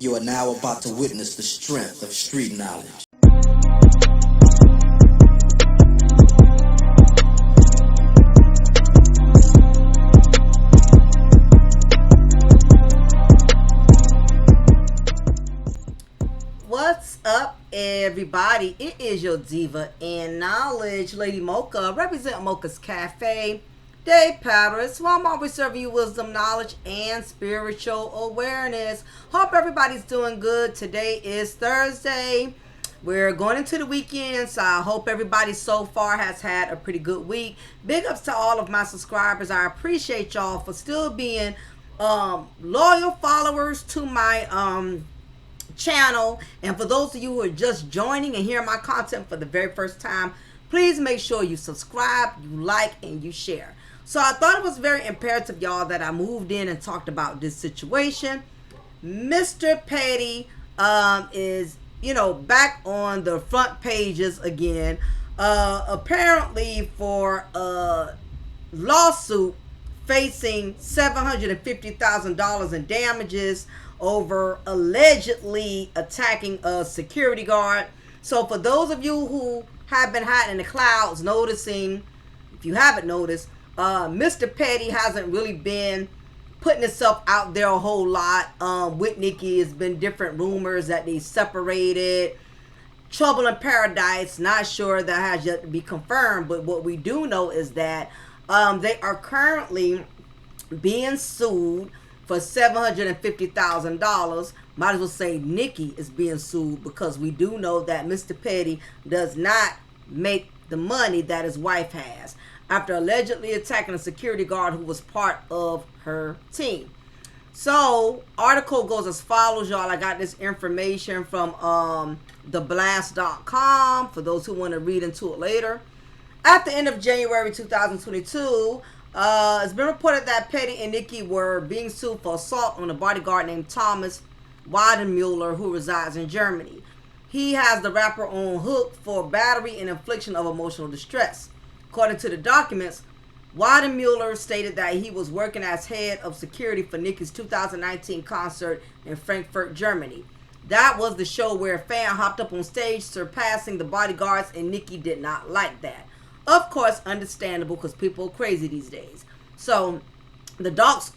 You are now about to witness the strength of street knowledge. What's up, everybody? It is your diva and knowledge, Lady Mocha, represent Mocha's Cafe, Day Paris, where I'm always serving you wisdom, knowledge, and spiritual awareness. Hope everybody's doing good. Today is Thursday. We're going into the weekend, so I hope everybody so far has had a pretty good week. Big ups to all of my subscribers. I appreciate y'all for still being loyal followers to my channel. And for those of you who are just joining and hearing my content for the very first time, please make sure you subscribe, you like, and you share. So I thought it was very imperative, y'all, that I moved in and talked about this situation. Mr. Petty is, back on the front pages again, apparently for a lawsuit facing $750,000 in damages over allegedly attacking a security guard. So for those of you who have been hiding in the clouds, noticing, if you haven't noticed, Mr. Petty hasn't really been putting himself out there a whole lot. With Nicki, it's been different rumors that they separated. Trouble in Paradise, not sure, that has yet to be confirmed. But what we do know is that they are currently being sued for $750,000. Might as well say Nicki is being sued, because we do know that Mr. Petty does not make the money that his wife has after allegedly attacking a security guard who was part of her team. So, article goes as follows, y'all. I got this information from theblast.com for those who want to read into it later. At the end of January 2022, it's been reported that Petty and Nicki were being sued for assault on a bodyguard named Thomas Weidenmuller, who resides in Germany. He has the rapper on hook for battery and infliction of emotional distress. According to the documents, Weidenmuller stated that he was working as head of security for Nicki's 2019 concert in Frankfurt, Germany. That was the show where a fan hopped up on stage, surpassing the bodyguards, and Nicki did not like that. Of course, understandable, because people are crazy these days. So, the docs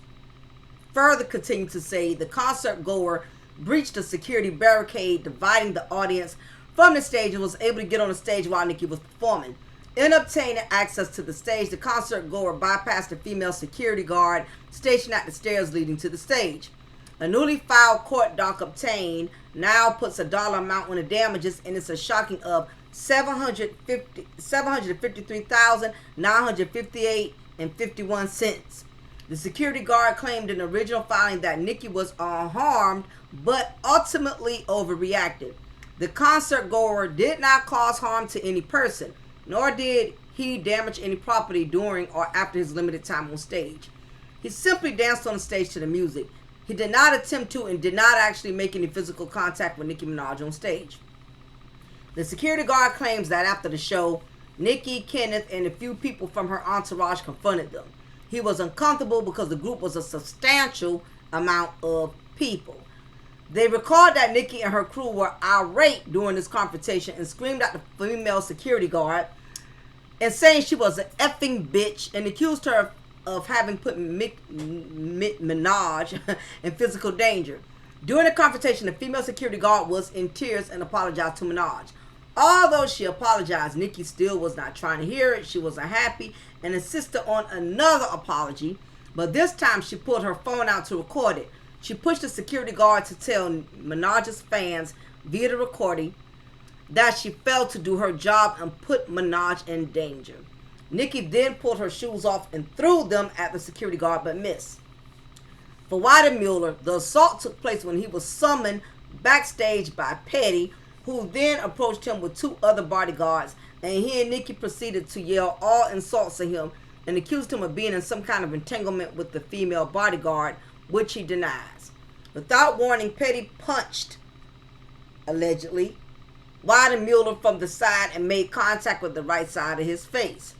further continue to say the concert goer breached a security barricade dividing the audience from the stage and was able to get on the stage while Nicki was performing. In obtaining access to the stage, the concert goer bypassed a female security guard stationed at the stairs leading to the stage. A newly filed court doc obtained now puts a dollar amount on the damages, and it's a shocking of $753,958.51. The security guard claimed in the original filing that Nicki was unharmed, but ultimately overreacted. The concert goer did not cause harm to any person, nor did he damage any property during or after his limited time on stage. He simply danced on the stage to the music. He did not attempt to and did not actually make any physical contact with Nicki Minaj on stage. The security guard claims that after the show, Nicki, Kenneth, and a few people from her entourage confronted them. He was uncomfortable because the group was a substantial amount of people. They recalled that Nicki and her crew were irate during this confrontation and screamed at the female security guard and saying she was an effing bitch, and accused her of having put Minaj in physical danger. During the confrontation, the female security guard was in tears and apologized to Minaj. Although she apologized, Nicki still was not trying to hear it. She was unhappy and insisted on another apology, but this time she pulled her phone out to record it. She pushed the security guard to tell Minaj's fans via the recording that she failed to do her job and put Minaj in danger. Nicki then pulled her shoes off and threw them at the security guard, but missed. For Weidenmuller, the assault took place when he was summoned backstage by Petty, who then approached him with two other bodyguards, and he and Nicki proceeded to yell all insults at him and accused him of being in some kind of entanglement with the female bodyguard, which he denies. Without warning, Petty punched, allegedly, Weidenmuller from the side and made contact with the right side of his face.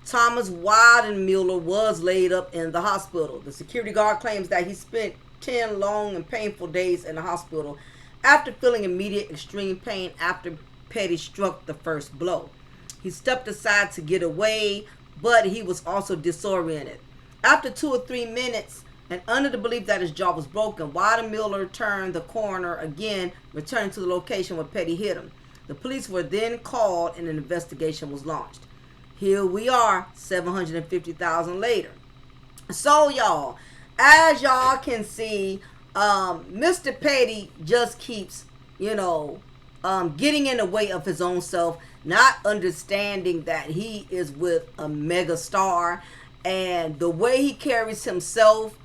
Thomas Weidenmuller was laid up in the hospital. The security guard claims that he spent 10 long and painful days in the hospital after feeling immediate extreme pain after Petty struck the first blow. He stepped aside to get away, but he was also disoriented. After 2 or 3 minutes, and under the belief that his jaw was broken, Wilder Miller turned the corner again, returning to the location where Petty hit him. The police were then called and an investigation was launched. Here we are, 750,000 later. So y'all, as y'all can see, Mr. Petty just keeps, getting in the way of his own self, not understanding that he is with a mega star, and the way he carries himself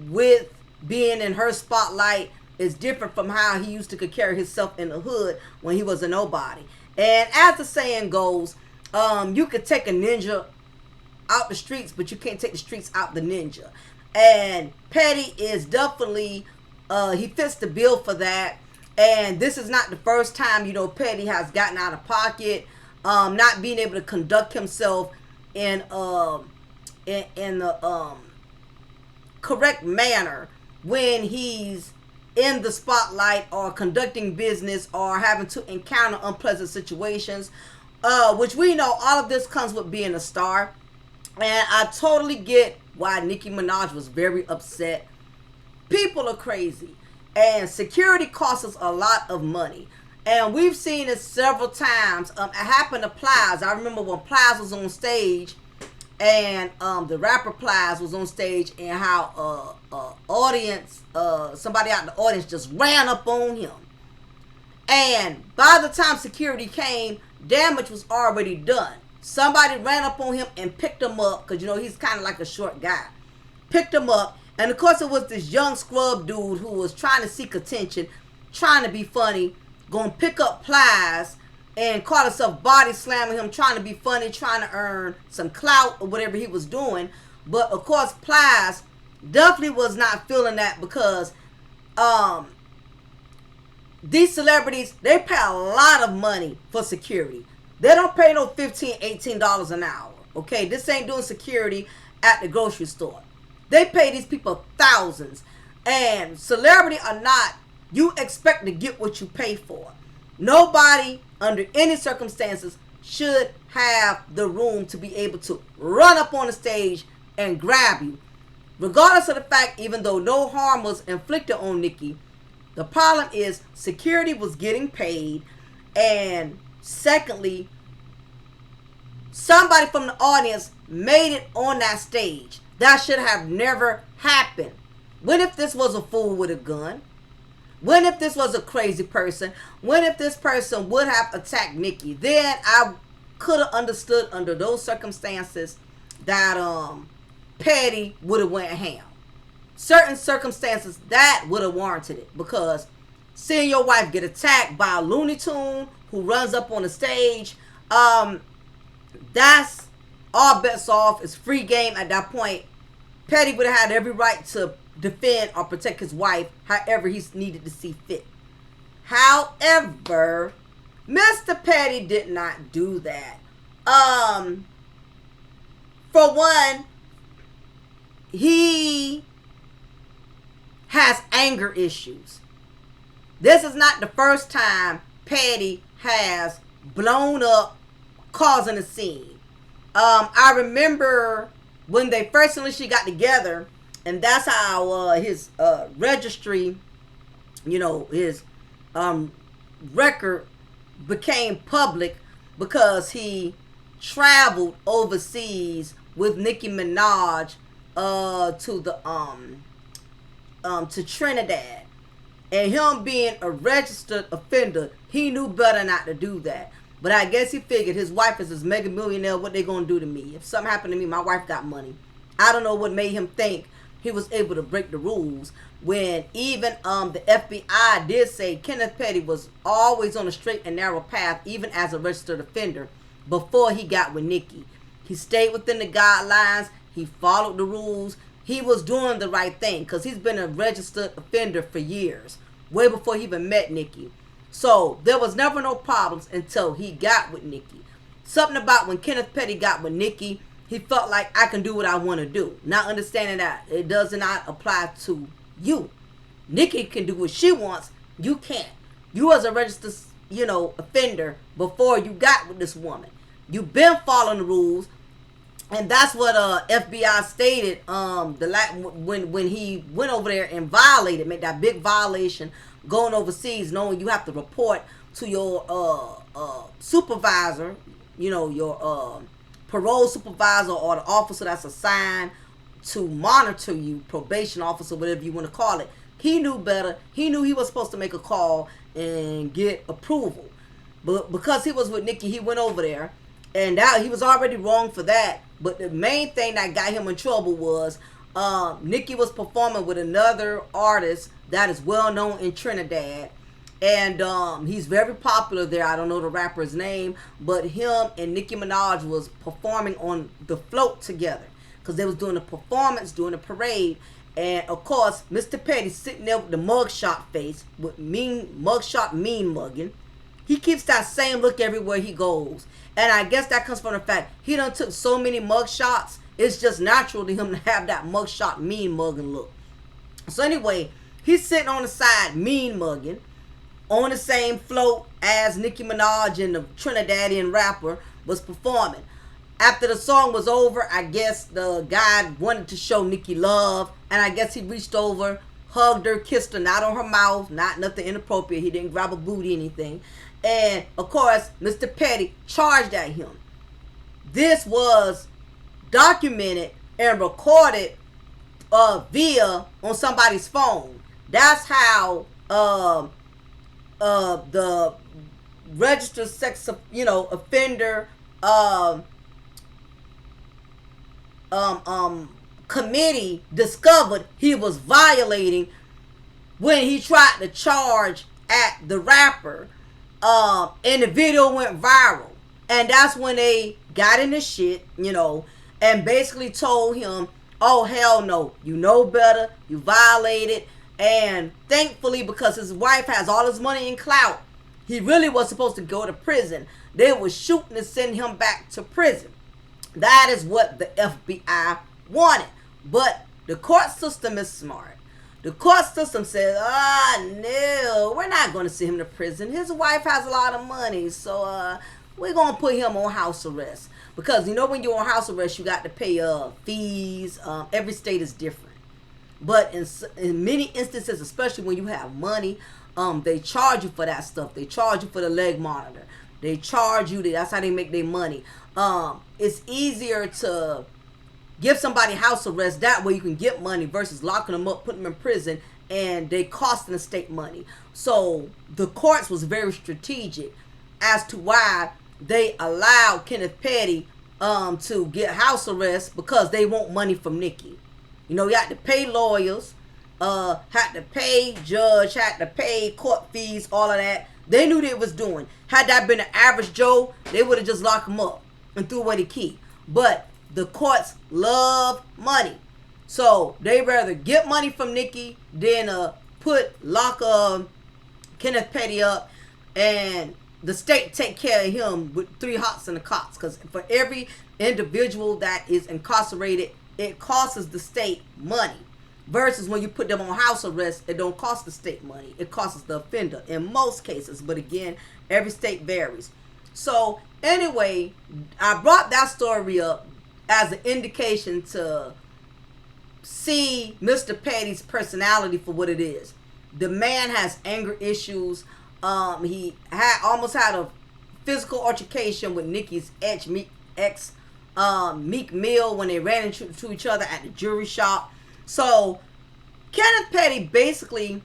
with being in her spotlight is different from how he used to carry himself in the hood when he was a nobody. And as the saying goes, you could take a ninja out the streets, but you can't take the streets out the ninja. And Petty is definitely, he fits the bill for that. And this is not the first time, Petty has gotten out of pocket, not being able to conduct himself in the correct manner when he's in the spotlight or conducting business or having to encounter unpleasant situations, which we know all of this comes with being a star. And I totally get why Nicki Minaj was very upset. People are crazy, and security costs us a lot of money, and we've seen it several times. It happened to Plies. I remember when Plies was on stage, and the rapper Plies was on stage, and how somebody out in the audience just ran up on him, and by the time security came, damage was already done. Somebody ran up on him and picked him up, because he's kind of like a short guy. Picked him up, and of course it was this young scrub dude who was trying to seek attention, trying to be funny, going to pick up Plies, and caught himself body slamming him, trying to be funny, trying to earn some clout or whatever he was doing. But of course Plies definitely was not feeling that, because these celebrities, they pay a lot of money for security. They don't pay no $15, $18 an hour. Okay, this ain't doing security at the grocery store. They pay these people thousands. And celebrity or not, you expect to get what you pay for. Nobody, under any circumstances, should have the room to be able to run up on the stage and grab you. Regardless of the fact, even though no harm was inflicted on Nicki, the problem is security was getting paid, and secondly, somebody from the audience made it on that stage. That should have never happened. What if this was a fool with a gun? What if this was a crazy person? What if this person would have attacked Nicki? Then I could have understood under those circumstances that Petty would have went ham. Certain circumstances that would have warranted it, because seeing your wife get attacked by a Looney Tune who runs up on the stage, that's all bets off. It's free game at that point. Petty would have had every right to defend or protect his wife however he needed to see fit. However, Mr. Petty did not do that. For one, he has anger issues. This is not the first time Petty has blown up, causing a scene. I remember when they first initially got together, and that's how his registry, his record became public, because he traveled overseas with Nicki Minaj to Trinidad. And him being a registered offender, he knew better not to do that. But I guess he figured his wife is this mega millionaire, what they gonna do to me? If something happened to me, my wife got money. I don't know what made him think he was able to break the rules, when even the FBI did say Kenneth Petty was always on a straight and narrow path, even as a registered offender, before he got with Nicki. He stayed within the guidelines. He followed the rules. He was doing the right thing, because he's been a registered offender for years, way before he even met Nicki. So there was never no problems until he got with Nicki. Something about when Kenneth Petty got with Nicki, he felt like, I can do what I want to do, not understanding that it does not apply to you. Nicki can do what she wants. You can't. You was a registered, offender before you got with this woman. You've been following the rules. And that's what FBI stated when he went over there and made that big violation going overseas, knowing you have to report to your supervisor, your parole supervisor or the officer that's assigned to monitor you, probation officer, whatever you want to call it. He knew better. He knew he was supposed to make a call and get approval. But because he was with Nicki, he went over there. And he was already wrong for that. But the main thing that got him in trouble was Nicki was performing with another artist that is well known in Trinidad. And he's very popular there. I don't know the rapper's name. But him and Nicki Minaj was performing on the float together. Because they was doing a performance, doing a parade. And of course, Mr. Petty sitting there with the mugshot face, with mean mugging. He keeps that same look everywhere he goes. And I guess that comes from the fact he done took so many mug shots. It's just natural to him to have that mugshot mean mugging look. So anyway, he's sitting on the side mean mugging on the same float as Nicki Minaj and the Trinidadian rapper was performing. After the song was over, I guess the guy wanted to show Nicki love. And I guess he reached over, hugged her, kissed her, not on her mouth, not nothing inappropriate. He didn't grab a booty, anything. And, of course, Mr. Petty charged at him. This was documented and recorded via on somebody's phone. That's how the registered sex offender committee discovered he was violating when he tried to charge at the rapper. And the video went viral. And that's when they got in the shit, and basically told him, oh, hell no, you know better, you violated. And thankfully, because his wife has all his money and clout, he really was supposed to go to prison. They were shooting to send him back to prison. That is what the FBI wanted. But the court system is smart. The court system says, no, we're not going to send him to prison. His wife has a lot of money, so we're going to put him on house arrest. Because, when you're on house arrest, you got to pay fees. Every state is different. But in many instances, especially when you have money, they charge you for that stuff. They charge you for the leg monitor. They charge you. That's how they make their money. It's easier to give somebody house arrest. That way you can get money versus locking them up, putting them in prison, and they costing the state money. So the courts was very strategic as to why they allowed Kenneth Petty to get house arrest, because they want money from Nicki. You had to pay lawyers, had to pay judge, had to pay court fees, all of that. They knew what they was doing. Had that been an average Joe, they would have just locked him up and threw away the key. But the courts love money. So they rather get money from Nicki than lock Kenneth Petty up, and the state take care of him with 3 hots and a cots. Because for every individual that is incarcerated, it costs the state money. Versus when you put them on house arrest, it don't cost the state money. It costs the offender in most cases. But again, every state varies. So anyway, I brought that story up as an indication to see Mr. Petty's personality for what it is. The man has anger issues. He almost had a physical altercation with Nicki's ex Meek Mill when they ran into each other at the jewelry shop. So Kenneth Petty basically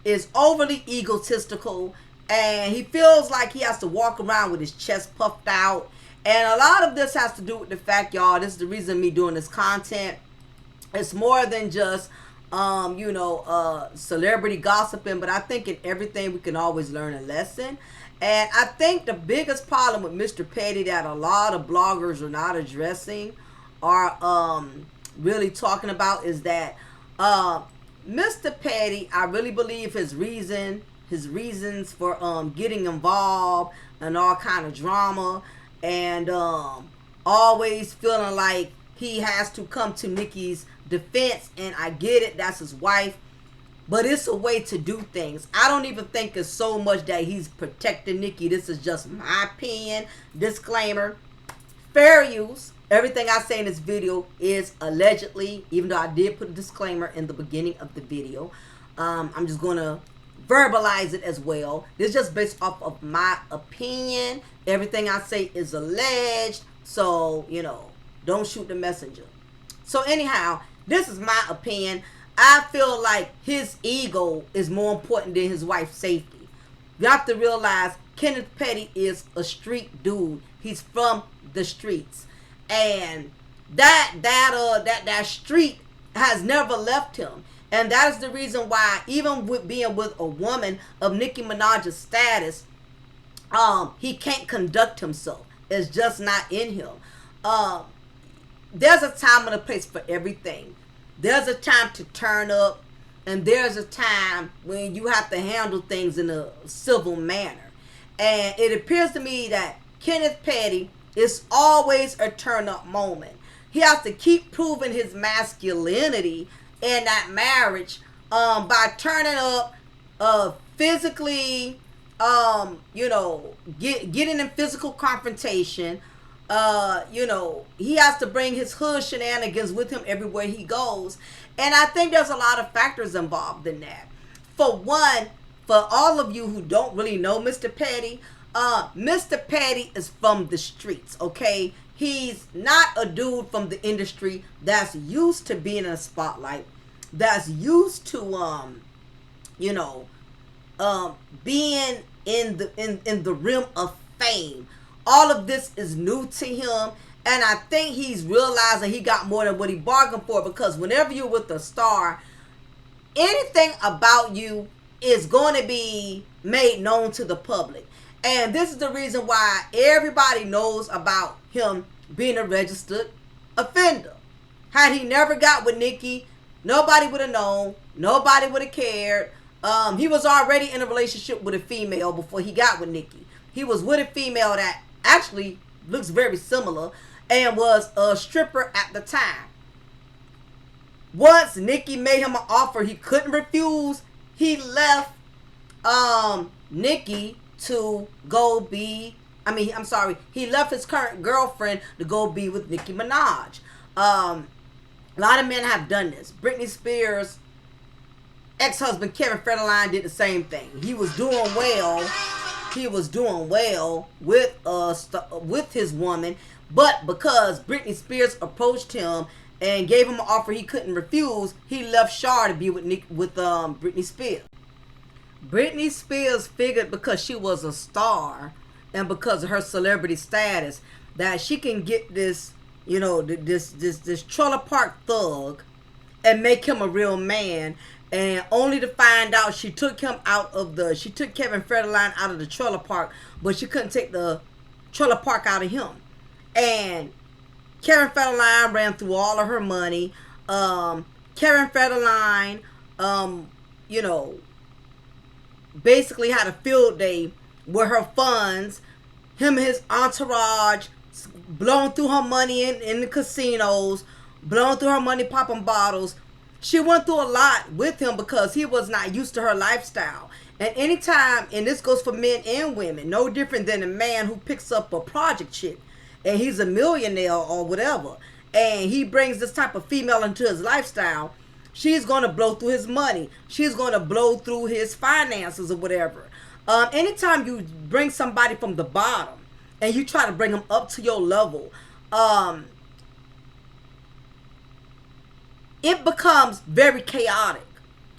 is overly egotistical, and he feels like he has to walk around with his chest puffed out. And a lot of this has to do with the fact, y'all, this is the reason me doing this content. It's more than just, celebrity gossiping, but I think in everything we can always learn a lesson. And I think the biggest problem with Mr. Petty that a lot of bloggers are not addressing or really talking about is that Mr. Petty, I really believe his reasons for getting involved in all kind of drama, and always feeling like he has to come to Nicki's defense. And I get it, that's his wife. but it's a way to do things. I don't even think it's so much that he's protecting Nicki. This is just my opinion. Disclaimer. Fair use. Everything I say in this video is allegedly, even though I did put a disclaimer in the beginning of the video. I'm just going to verbalize it as well. This is just based off of my opinion. Everything I say is alleged. So, you know, don't shoot the messenger. So anyhow, this is my opinion. I feel like his ego is more important than his wife's safety. You have to realize Kenneth Petty is a street dude. He's from the streets. And that street has never left him. And that is the reason why, even with being with a woman of Nicki Minaj's status, he can't conduct himself. It's just not in him. There's a time and a place for everything. There's a time to turn up, and there's a time when you have to handle things in a civil manner. And it appears to me that Kenneth Petty is always a turn-up moment. He has to keep proving his masculinity in that marriage by turning up physically, you know, getting in physical confrontation. You know, he has to bring his hood shenanigans with him everywhere he goes. And I think there's a lot of factors involved in that. For one, for all of you who don't really know Mr. Petty, Mr. Petty is from the streets, okay? He's not a dude from the industry that's used to being in a spotlight, that's used to, you know, being in the realm of fame. All of this is new to him, and I think he's realizing he got more than what he bargained for, because whenever you're with a star, anything about you is going to be made known to the public. And this is the reason why everybody knows about him being a registered offender. Had he never got with Nicki, nobody would have known. Nobody would have cared. He was already in a relationship with a female before he got with Nicki. He was with a female that actually looks very similar and was a stripper at the time. Once Nicki made him an offer he couldn't refuse, he left Nicki to go be, he left his current girlfriend to go be with Nicki Minaj. A lot of men have done this. Britney Spears' ex-husband Kevin Federline did the same thing. He was doing well. He was doing well with his woman, but because Britney Spears approached him and gave him an offer he couldn't refuse, he left Shar to be with Britney Spears. Britney Spears figured because she was a star and because of her celebrity status that she can get this, you know, this trailer park thug and make him a real man. And only to find out she took Kevin Federline out of the trailer park, but she couldn't take the trailer park out of him. And Kevin Federline ran through all of her money. Kevin Federline, you know, basically had a field day with her funds. Him and his entourage blowing through her money in the casinos, blowing through her money popping bottles. She went through a lot with him because he was not used to her lifestyle. And anytime, and this goes for men and women, no different than a man who picks up a project chick and he's a millionaire or whatever, and he brings this type of female into his lifestyle, she's going to blow through his money. She's going to blow through his finances or whatever. Anytime you bring somebody from the bottom and you try to bring them up to your level, it becomes very chaotic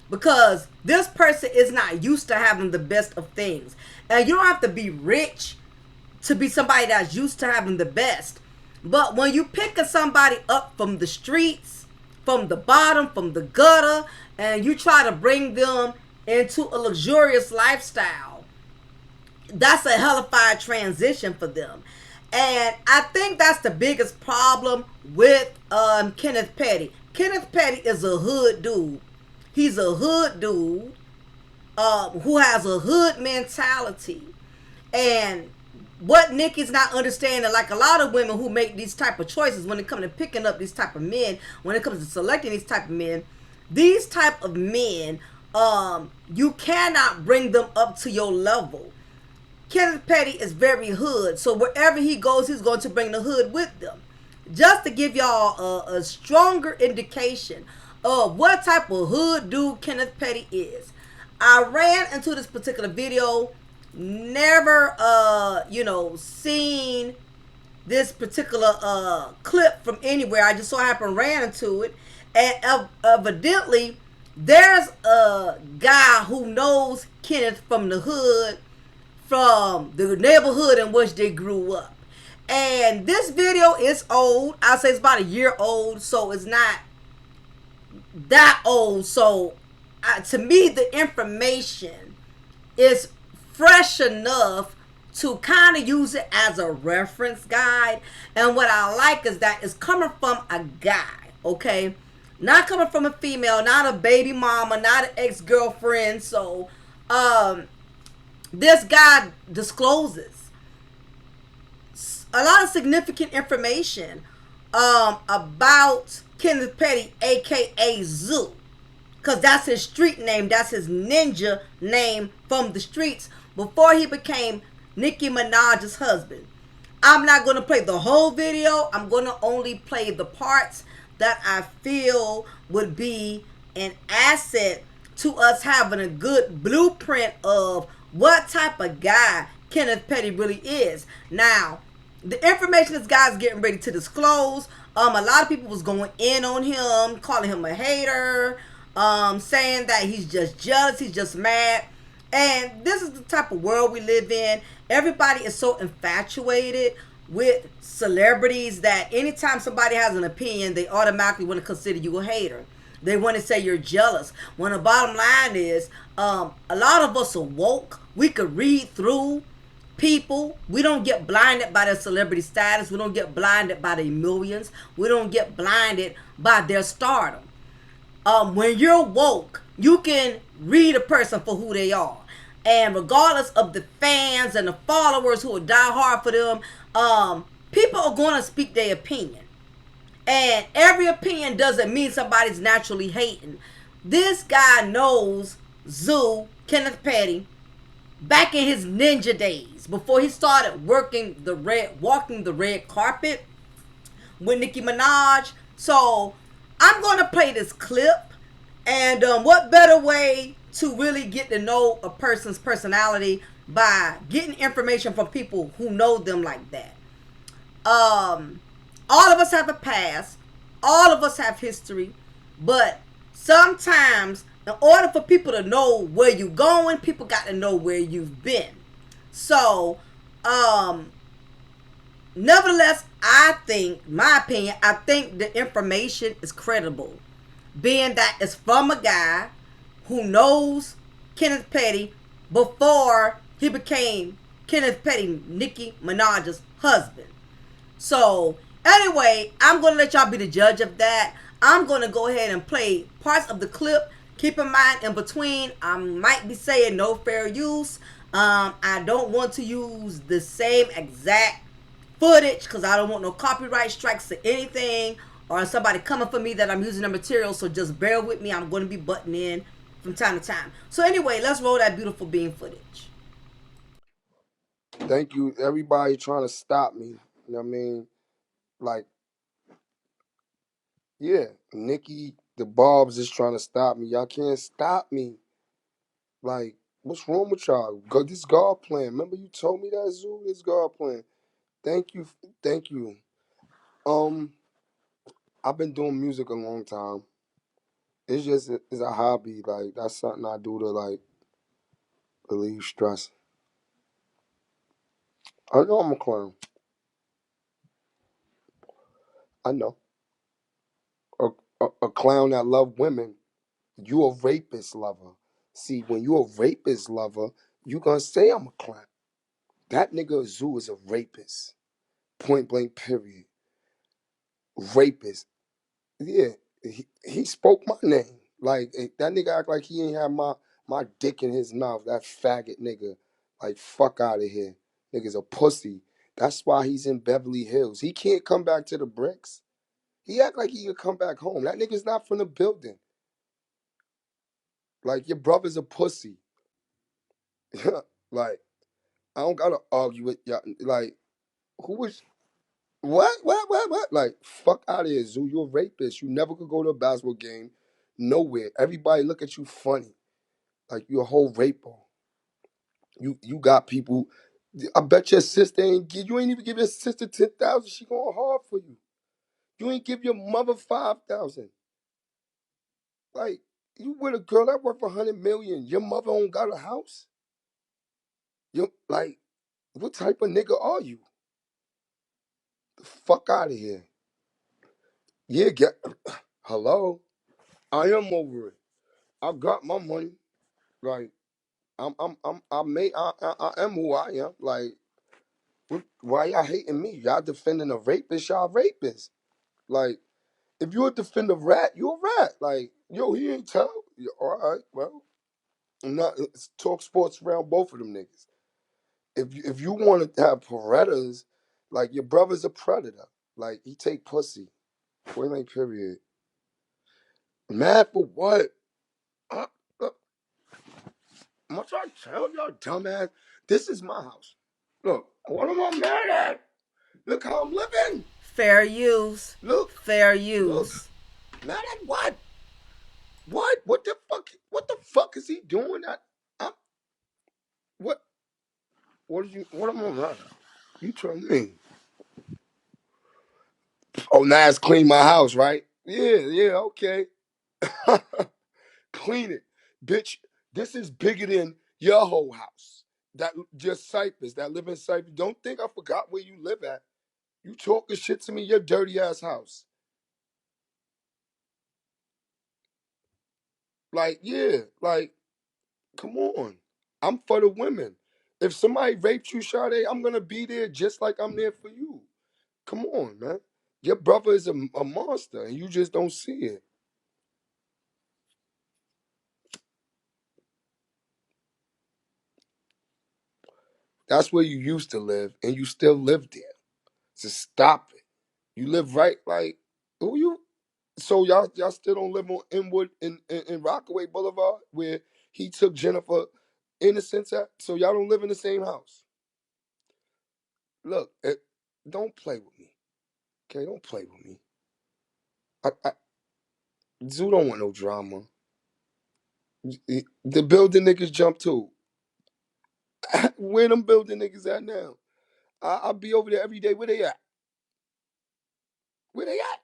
because this person is not used to having the best of things. And you don't have to be rich to be somebody that's used to having the best. But when you pick somebody up from the streets, from the bottom, from the gutter, and you try to bring them into a luxurious lifestyle, that's a hellified transition for them. And I think that's the biggest problem with Kenneth Petty. Kenneth Petty is a hood dude. He's a hood dude who has a hood mentality. And what Nicki's not understanding, like a lot of women who make these type of choices when it comes to picking up these type of men, when it comes to selecting these type of men, these type of men You cannot bring them up to your level. Kenneth Petty is very hood, so wherever he goes, he's going to bring the hood with them. Just to give y'all a stronger indication of what type of hood dude Kenneth Petty is. I ran into this particular video, never, seen this particular clip from anywhere. I just so happened ran into it, and evidently there's a guy who knows Kenneth from the hood, from the neighborhood in which they grew up. And this video is old. I'll say it's about a year old, so it's not that old. So to me, the information is fresh enough to kind of use it as a reference guide. And what I like is that it's coming from a guy, okay? Not coming from a female, not a baby mama, not an ex-girlfriend. So this guy discloses a lot of significant information about Kenneth Petty, aka Zoo, because that's his street name, that's his ninja name from the streets before he became Nicki Minaj's husband. I'm not going to play the whole video. I'm going to only play the parts that I feel would be an asset to us having a good blueprint of what type of guy Kenneth Petty really is. Now, the information this guy's getting ready to disclose, a lot of people was going in on him, calling him a hater, saying that he's just jealous, he's just mad. And this is the type of world we live in. Everybody is so infatuated with celebrities that anytime somebody has an opinion, they automatically want to consider you a hater. They want to say you're jealous. When the bottom line is, a lot of us are woke. We could read through people. We don't get blinded by their celebrity status. We don't get blinded by their millions. We don't get blinded by their stardom. When you're woke, you can read a person for who they are. And regardless of the fans and the followers who will die hard for them, people are going to speak their opinion. And every opinion doesn't mean somebody's naturally hating. This guy knows Zoo, Kenneth Petty, back in his ninja days, before he started walking the red carpet with Nicki Minaj. So I'm going to play this clip. And what better way to really get to know a person's personality by getting information from people who know them like that. All of us have a past. All of us have history. But sometimes, in order for people to know where you're going, people got to know where you've been. So, nevertheless, I think, my opinion, I think the information is credible. Being that it's from a guy who knows Kenneth Petty before he became Kenneth Petty, Nicki Minaj's husband. So, anyway, I'm going to let y'all be the judge of that. I'm going to go ahead and play parts of the clip. Keep in mind, in between, I might be saying no fair use. I don't want to use the same exact footage because I don't want no copyright strikes or anything, or somebody coming for me that I'm using the material. So just bear with me. I'm going to be butting in from time to time. So anyway, let's roll that beautiful bean footage. Thank you, everybody trying to stop me. You know what I mean? Like, yeah, Nicki, the Barbs is trying to stop me. Y'all can't stop me. Like, what's wrong with y'all? This God plan. Remember you told me that, Zoo? This God plan. Thank you. Thank you. I've been doing music a long time. It's just it's a hobby. Like, that's something I do to, like, relieve stress. I know I'm a clown. I know. A clown that love women. You a rapist lover. See, when you a rapist lover, you gonna say I'm a clown. That nigga Zoo is a rapist. Point blank, period. Rapist. Yeah, he spoke my name. Like, that nigga act like he ain't have my dick in his mouth. That faggot nigga. Like, fuck out of here. Nigga's a pussy. That's why he's in Beverly Hills. He can't come back to the bricks. He act like he could come back home. That nigga's not from the building. Like your brother's a pussy. Like I don't gotta argue with y'all. Like who was what? Like fuck out of here, Zoo. You're a rapist. You never could go to a basketball game, nowhere. Everybody look at you funny. Like you're a whole raper. You got people. I bet your sister ain't give you ain't even give your sister 10,000. She going hard for you. You ain't give your mother 5,000. Like you with a girl that worth 100 million. Your mother don't got a house. You like what type of nigga are you? The fuck out of here. Yeah, get hello. I am over it. I got my money. Like I am who I am. Like why y'all hating me? Y'all defending a rapist, y'all rapists. Like if you a defend a rat, you a rat. Like yo, he ain't tell. All right, well, talk sports around both of them niggas. If you want to have predators, like your brother's a predator. Like he take pussy. Point blank period. Mad for what? Uh, look, I'm trying to tell y'all, dumbass. This is my house. Look, what am I mad at? Look how I'm living. Fair use. Look, Fair look. use. Mad at what? What? What the fuck? What the fuck is he doing? What? What is you? What am I mad at? You tell me. Oh, now it's clean my house, right? Yeah, okay. Clean it, bitch. This is bigger than your whole house. That just Cypress, that live in Cypress. Don't think I forgot where you live at. You talking shit to me, your dirty ass house. Like, yeah, like, come on. I'm for the women. If somebody raped you, Sade, I'm gonna be there just like I'm there for you. Come on, man. Your brother is a monster, and you just don't see it. That's where you used to live, and you still live there. So stop it. You live right, like who you? So y'all still don't live on Inwood in Rockaway Boulevard where he took Jennifer Innocence at? So y'all don't live in the same house. Look, don't play with me. Okay, don't play with me. I Zoo don't want no drama. The building niggas jump too. Where them building niggas at now? I'll be over there every day. Where they at? Where they at?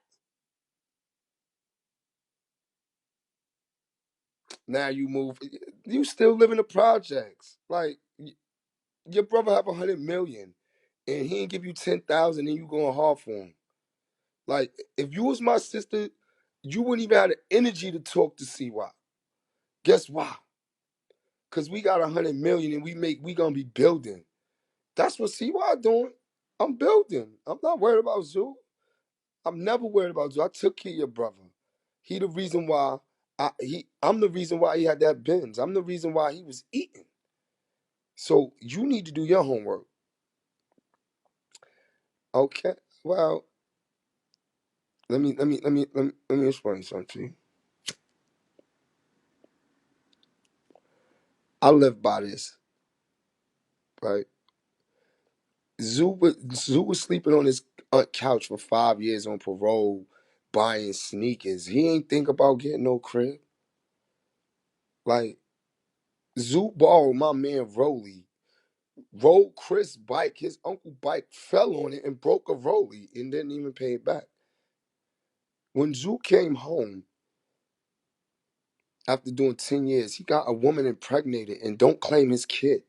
Now you move. You still live in the projects. Like your brother have 100 million, and he ain't give you 10,000, and you going hard for him. Like if you was my sister, you wouldn't even have the energy to talk to CY. Guess why? Cause we got 100 million, and we gonna be building. That's what CY doing. I'm building. I'm not worried about Zoo. I'm never worried about Zoo. I took care of your brother. He the reason why I'm the reason why he had that Benz. I'm the reason why he was eating. So you need to do your homework. Okay. Well, let me explain something to you. I live by this, right? Zoo was sleeping on his couch for 5 years on parole, buying sneakers. He ain't think about getting no crib. Like Zoo borrowed my man Rolly, rolled Chris' bike. His uncle bike fell on it and broke a Rolly and didn't even pay it back. When Zoo came home after doing 10 years, he got a woman impregnated and don't claim his kid.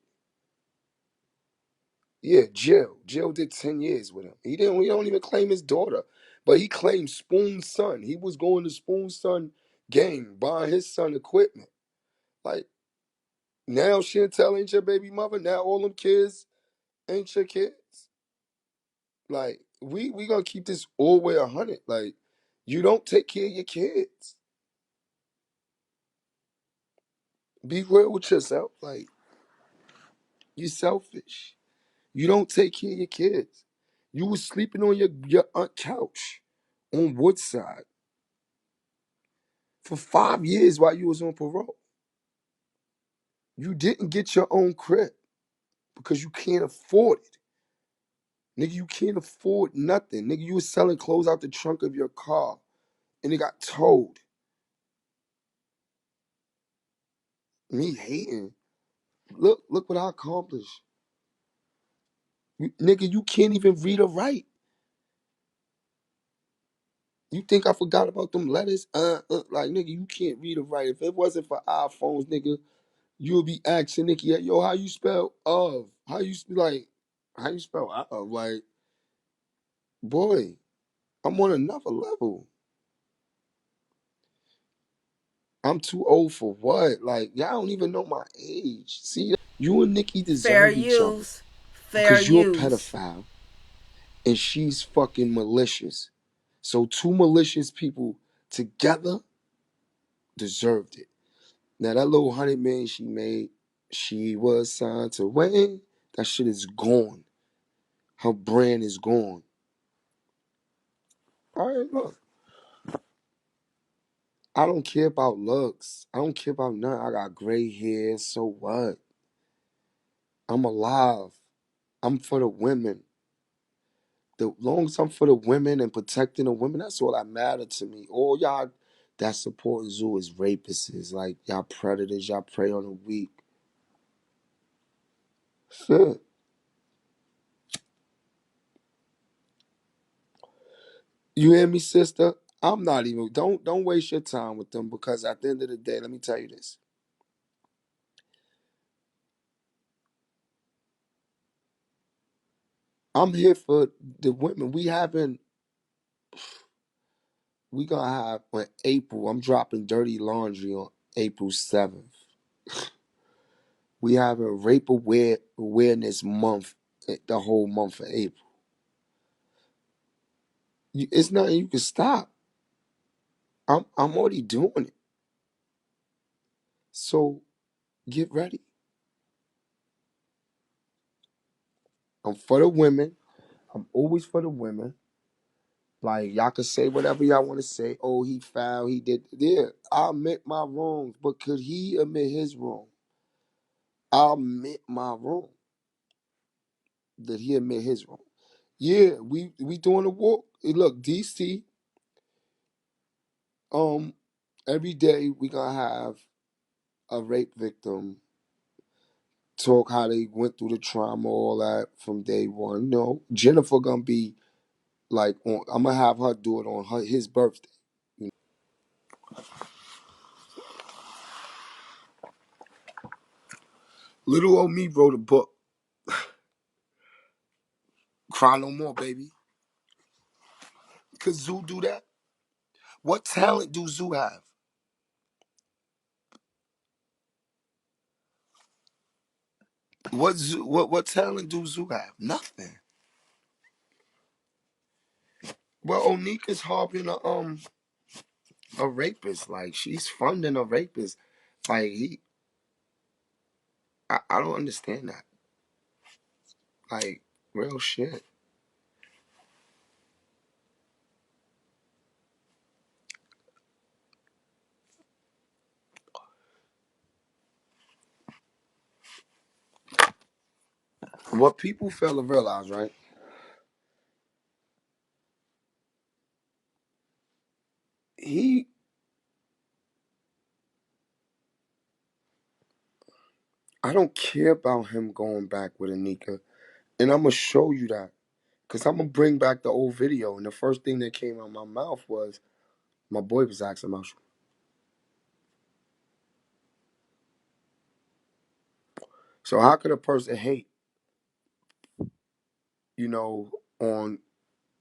Yeah, Jill. Jill did 10 years with him. He don't even claim his daughter. But he claimed Spoon's son. He was going to Spoon's son game, buying his son equipment. Like, now Chantel ain't your baby mother. Now all them kids ain't your kids. Like, we gonna keep this all the way 100. Like, you don't take care of your kids. Be real with yourself. Like, you're selfish. You don't take care of your kids. You was sleeping on your aunt couch on Woodside for 5 years while you was on parole. You didn't get your own crib because you can't afford it. Nigga, you can't afford nothing. Nigga, you was selling clothes out the trunk of your car and it got towed. Me hating. Look what I accomplished. Nigga, you can't even read or write. You think I forgot about them letters? Like, nigga, you can't read or write. If it wasn't for iPhones, nigga, you would be asking Nicki, yo, how you spell of? How you spell of? Like, boy, I'm on another level. I'm too old for what? Like, y'all don't even know my age. See, you and Nicki Fair deserve each other use. Fair because you're a use. pedophile and she's fucking malicious. So two malicious people together deserved it. Now that little 100 million she made, she was signed to Wayne. That shit is gone. Her brand is gone. All right, look. I don't care about looks. I don't care about nothing. I got gray hair. So what? I'm alive. I'm for the women. The long as I'm for the women and protecting the women, that's all that matter to me. All y'all that support Zoo is rapists. Like y'all predators. Y'all prey on the weak. Shit. You hear me, sister? I'm not even. Don't waste your time with them because at the end of the day, let me tell you this. I'm here for the women. We gonna have on April. I'm dropping Dirty Laundry on April 7th. We have a awareness month, the whole month of April. It's nothing you can stop. I'm already doing it. So get ready. I'm for the women. I'm always for the women. Like y'all can say whatever y'all want to say. Oh, he foul. He did. Yeah, I admit my wrongs, but could he admit his wrong? I admit my wrong. Did he admit his wrong? Yeah, we doing the walk. Hey, look, DC. Um, every day we gonna have a rape victim talk how they went through the trauma, all that from day one. No, Jennifer gonna be like on. I'm gonna have her do it on his birthday. Little old me wrote a book. Cry no more, baby. Could Zoo do that? What talent do Zoo have? What talent do Zoo have? Nothing. Well, Onika's harboring a rapist. Like she's funding a rapist. Like I don't understand that. Like real shit. What people fail to realize, right? He, I don't care about him going back with Anika, and I'm gonna show you that, cause I'm gonna bring back the old video, and the first thing that came out of my mouth was my boy was asking about you. So how could a person hate, you know, on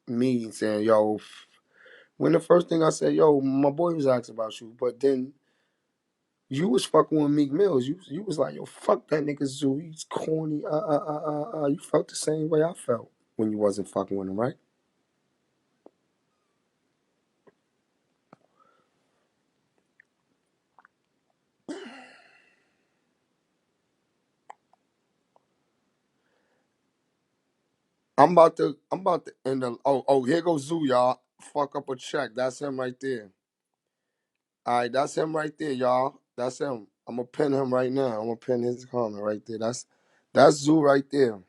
me saying, yo, when the first thing I said, yo, my boy was asking about you, but then you was fucking with Meek Mills. You was like, yo, fuck that nigga Zoo. He's corny. You felt the same way I felt when you wasn't fucking with him, right? I'm about to end the. Oh, here goes Zoo, y'all. Fuck up a check. That's him right there. All right, that's him right there, y'all. That's him. I'm gonna pin him right now. I'm gonna pin his comment right there. That's Zoo right there.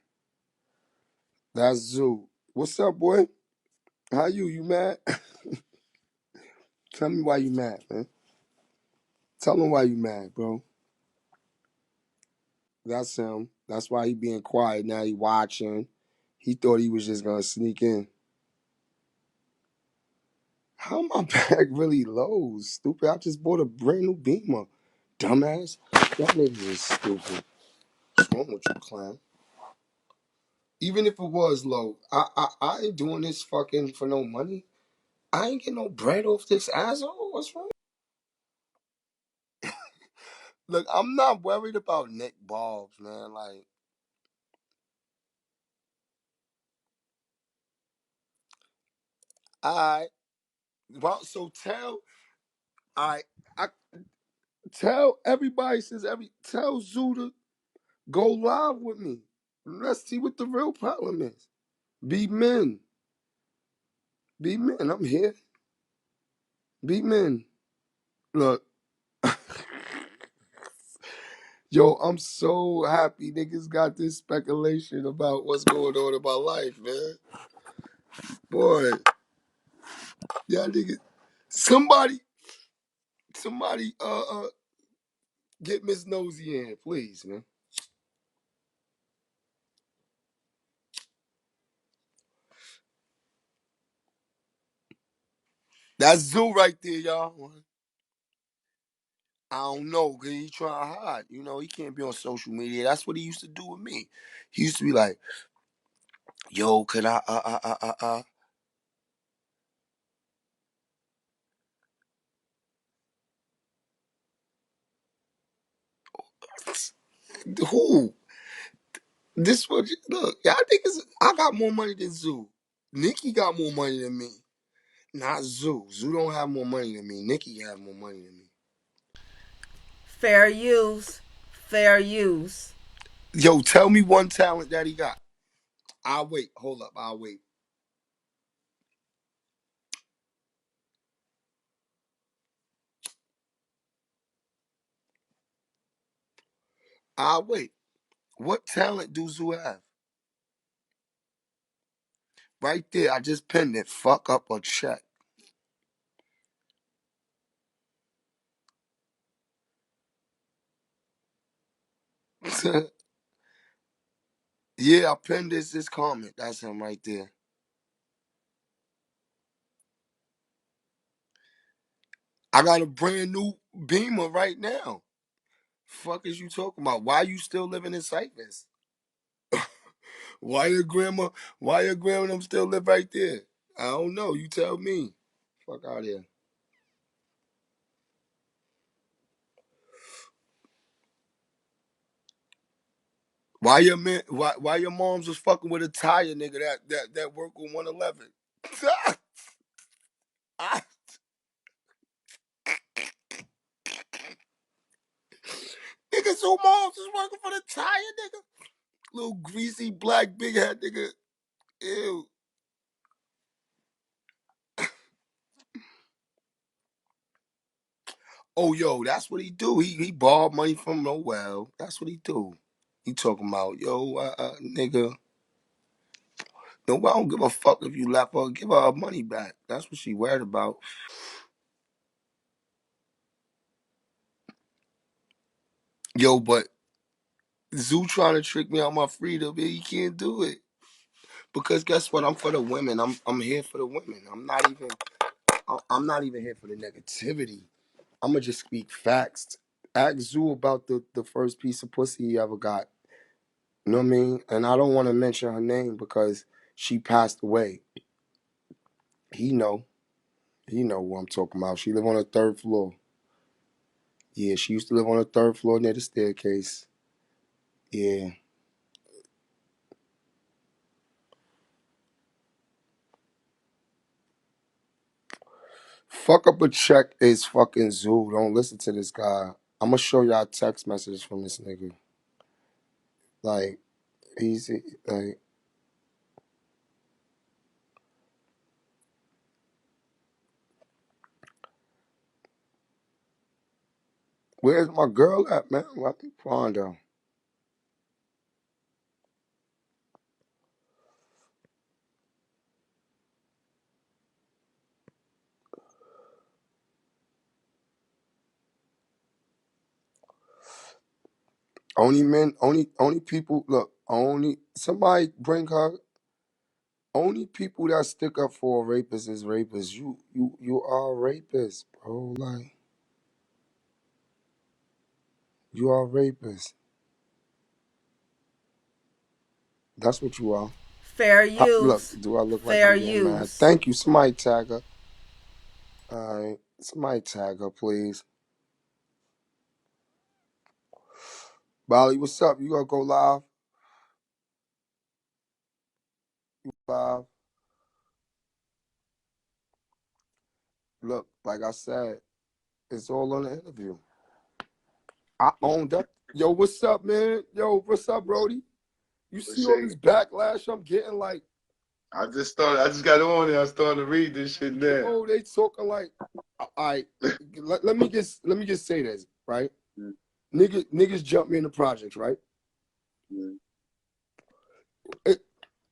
That's Zoo. What's up, boy? How you? You mad? Tell me why you mad, man. Tell him why you mad, bro. That's him. That's why he being quiet now. He watching. He thought he was just gonna sneak in. How my bag really low? Stupid. I just bought a brand new Beamer. Dumbass. That nigga is stupid. What's wrong with you, clown? Even if it was low, I ain't doing this fucking for no money. I ain't getting no bread off this asshole. What's wrong? Look, I'm not worried about Nick Bobs, man. Like, I well, so I tell everybody says tell Zoo to go live with me. Let's see what the real problem is. Be men. Be men. I'm here. Be men. Look. Yo, I'm so happy niggas got this speculation about what's going on in my life, man. Boy, y'all niggas. Somebody, get Miss Nosy in, please, man. That's Zoo right there, y'all. I don't know, cause he trying to hide. You know, he can't be on social media. That's what he used to do with me. He used to be like, "Yo, could I, who? This what? Look, y'all niggas. I got more money than Zoo. Nicki got more money than me. Not Zoo. Zoo don't have more money than me. Nicki have more money than me. Fair use. Fair use. Yo, tell me one talent that he got. I'll wait. Hold up. I'll wait. I'll wait. What talent do Zoo have? Right there. I just pinned it. Fuck up or check. Yeah, I pinned this comment. That's him right there. I got a brand new Beamer right now. Fuck is you talking about? Why you still living in Cyprus? Why your grandma and them still live right there? I don't know. You tell me. Fuck out here. Why your moms was fucking with a tire nigga that work on 111? Niggas who moms is working for the tire nigga? Little greasy black big head nigga. Ew. Oh yo, that's what he do. He borrowed money from Noel. That's what he do. He talking about, yo, nigga. No, I don't give a fuck if you left her. Give her money back. That's what she worried about. Yo, but Zoo trying to trick me out my freedom, man. He can't do it. Because guess what? I'm for the women. I'm here for the women. I'm not even here for the negativity. I'ma just speak facts. Ask Zoo about the first piece of pussy he ever got. You know what I mean? And I don't want to mention her name because she passed away. He know. He know who I'm talking about. She live on the third floor. Yeah, she used to live on the third floor near the staircase. Yeah. Fuck up a check is fucking Zoo. Don't listen to this guy. I'm gonna show y'all text messages from this nigga. Like, he's like, Where's my girl at, man? Let me find her. Only men, only people. Look, only somebody bring her. Only people that stick up for a rapist is rapists. You are a rapist, bro. Like you are a rapist. That's what you are. Fair Look, use. do I look like Fair I'm getting mad? use. Thank you. Somebody tag her. All right, somebody tag her, please. Bali, what's up? You gonna go live? Live. Look, like I said, it's all on the interview. I owned up. Yo, what's up, man? Yo, what's up, Brody? You see all this backlash I'm getting? Like, I just got on there. I started to read this shit now. oh, they talking like, all right. Let me just say this, right? Niggas jump me in the projects, right?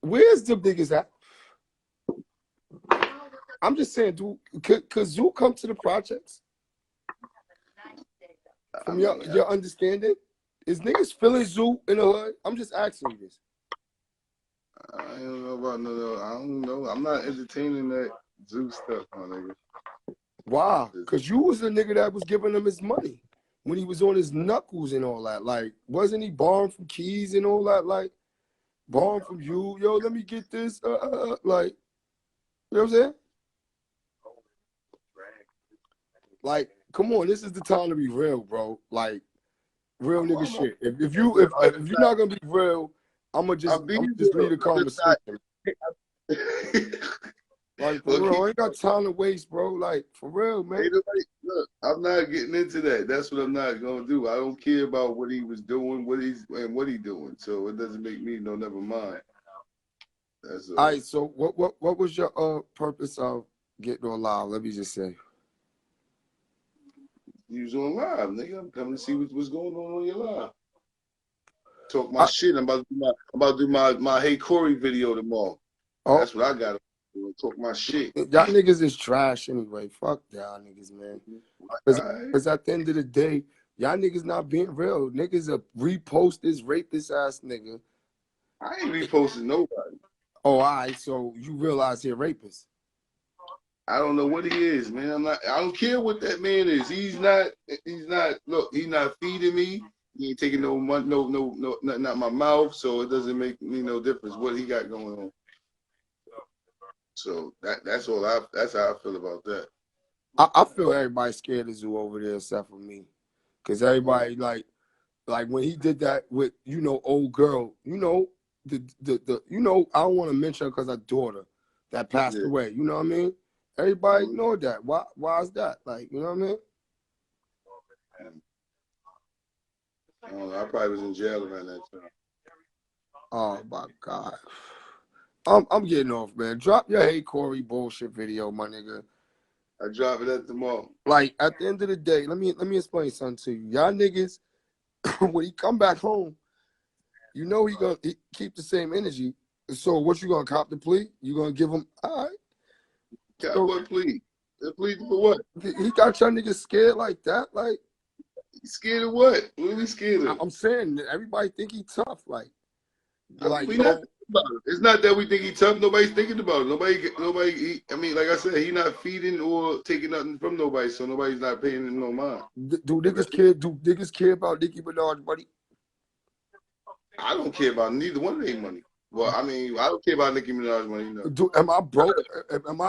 Where's the biggest at? I'm just saying, dude, could Zoo come to the projects? From your understanding, is niggas feeling Zoo in the hood? I'm just asking you this. I don't know about no. I don't know. I'm not entertaining that Zoo stuff, my nigga. Why? Because you was the nigga that was giving him his money when he was on his knuckles and all that. Like, wasn't he borrowing from Keys and all that? Like, borrowing from you? Yo, let me get this. Like, you know what I'm saying? Like, come on, this is the time to be real, bro. Like, real nigga shit. If you're not gonna be real, I'm just leave the conversation. Like, for real, I ain't got time to waste, bro. Like, for real, man. Look, I'm not getting into that. That's what I'm not gonna do. I don't care about what he was doing, what he's doing. So it doesn't make me never mind. That's all. All right. So what was your purpose of getting on live? Let me just say. You was on live, nigga. I'm coming to see what's going on your live. Talk my shit. I'm about to do my Hey Corey video tomorrow. Oh. That's what I got to do. Talk my shit. Y'all niggas is trash anyway. Fuck y'all niggas, man. Because at the end of the day, y'all niggas not being real. Niggas repost this rapist ass nigga. I ain't reposting nobody. Oh, all right. So you realize he a rapist. I don't know what he is, man. I don't care what that man is. He's not. Look, he's not feeding me. He ain't taking no money, no, nothing out my mouth. So it doesn't make me no difference what he got going on. So that's all. That's how I feel about that. I feel everybody scared of Zoo over there except for me, cause everybody like when he did that with old girl, the I don't want to mention her cause her daughter that passed away. You know what I mean? Everybody know that. Why is that? Like, you know what I mean? I don't know. I probably was in jail around that time. Oh my God. I'm getting off, man. Drop your Hey Corey bullshit video, my nigga. I drop it at the mall. Like, at the end of the day, let me explain something to you. Y'all niggas, when he come back home, he gonna keep the same energy. So what you gonna cop the plea? You gonna give him all right? Cop what plea? The plea for what? He got y'all niggas scared like that? Like, scared of what? What are we scared of? I'm saying everybody think he tough. Like it's not that we think he's tough. Nobody's thinking about it. Nobody. I mean, like I said, he's not feeding or taking nothing from nobody, so nobody's not paying him no mind. Do niggas care about Nicki Minaj, buddy? I don't care about neither one of their money. Well, I mean, I don't care about Nicki Minaj money. No. Am I broke? Am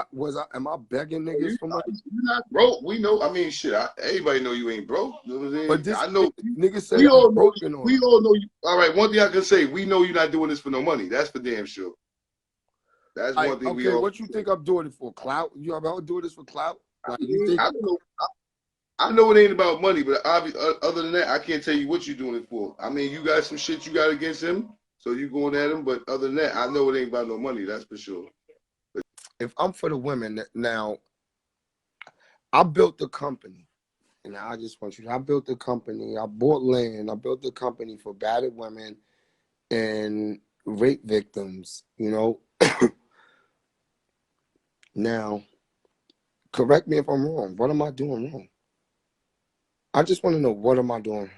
I begging niggas for money? You're not broke. We know. I mean, shit. Everybody know you ain't broke. You know what I'm saying? But this, I know niggas say we all know. We all know you. All right. One thing I can say, we know you're not doing this for no money. That's for damn sure. That's one thing we all. Okay, what you think I'm doing it for? Clout? You know, I'm doing this for clout? Like, I don't know. I know it ain't about money, but other than that, I can't tell you what you're doing it for. I mean, you got some shit you got against him, so you going at him. But other than that, I know it ain't about no money. That's for sure. If I'm for the women now, I built the company. And I just want you. I built a company. I bought land. I built a company for battered women and rape victims. You know. Now, correct me if I'm wrong. What am I doing wrong? I just want to know, what am I doing?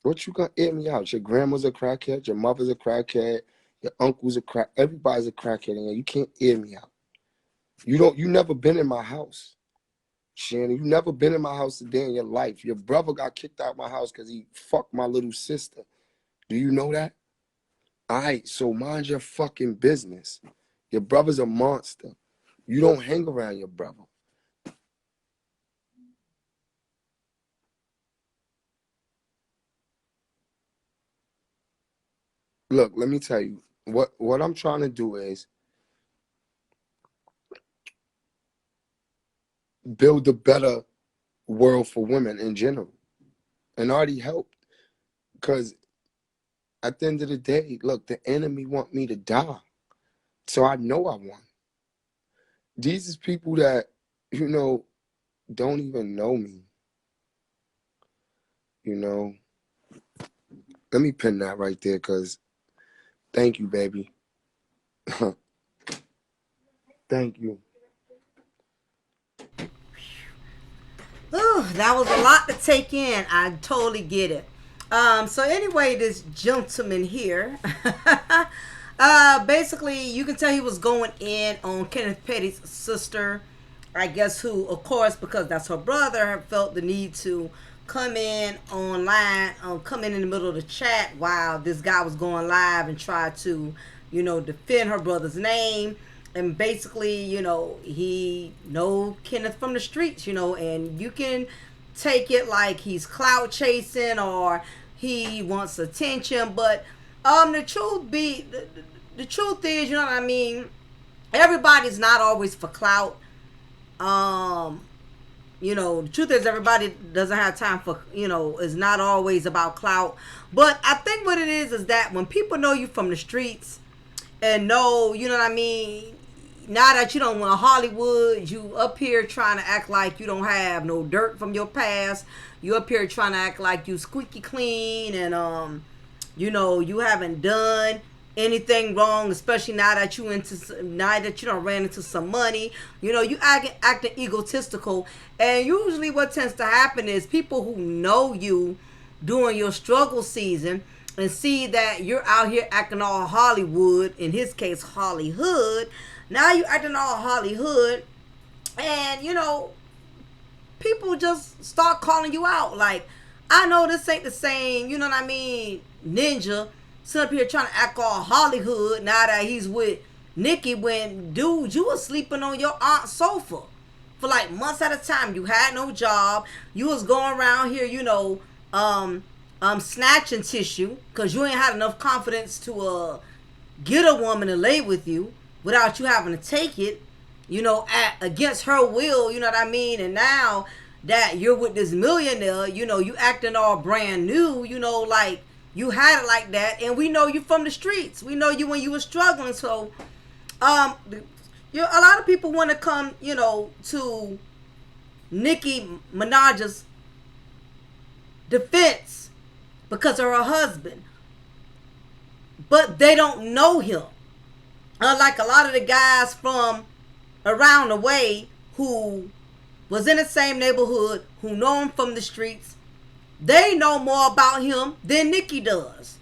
What you gonna air me out? Your grandma's a crackhead. Your mother's a crackhead. Your uncle's a crack. Everybody's a crackhead, and you can't air me out. You never been in my house, Shannon. You never been in my house a day in your life. Your brother got kicked out of my house because he fucked my little sister. Do you know that? All right, so mind your fucking business. Your brother's a monster. You don't hang around your brother. Look, let me tell you. What I'm trying to do is build a better world for women in general. And already helped. Because at the end of the day, look, the enemy want me to die. So I know I won. These is people that, don't even know me. Let me pin that right there, because thank you, baby. Thank you. Ooh, that was a lot to take in. I totally get it. So anyway, this gentleman here, basically, you can tell he was going in on Kenneth Petty's sister. I guess who, of course, because that's her brother, felt the need to come in online, come in the middle of the chat while this guy was going live and try to, defend her brother's name. And basically, he know Kenneth from the streets, and you can take it like he's clout chasing or he wants attention. But the truth is, you know what I mean, everybody's not always for clout. The truth is everybody doesn't have time for, is not always about clout. But I think what it is that when people know you from the streets and know, you know what I mean, now that you don't want Hollywood, you up here trying to act like you don't have no dirt from your past. You up here trying to act like you squeaky clean and you haven't done anything wrong, especially now that you done ran into some money. You acting egotistical, and usually what tends to happen is people who know you during your struggle season and see that you're out here acting all Hollywood, in his case Hollywood. Now you acting all Hollywood, and people just start calling you out. Like, I know this ain't the same, you know what I mean, Ninja sitting up here trying to act all Hollywood now that he's with Nicki, when, dude, you was sleeping on your aunt's sofa for like months at a time. You had no job. You was going around here, snatching tissue because you ain't had enough confidence to get a woman to lay with you without you having to take it, against her will, you know what I mean? And now that you're with this millionaire, you acting all brand new, like you had it like that. And we know you from the streets. We know you when you were struggling. So, a lot of people want to come, to Nicki Minaj's defense because of her husband. But they don't know him. Unlike a lot of the guys from around the way who was in the same neighborhood, who know him from the streets, they know more about him than Nicki does.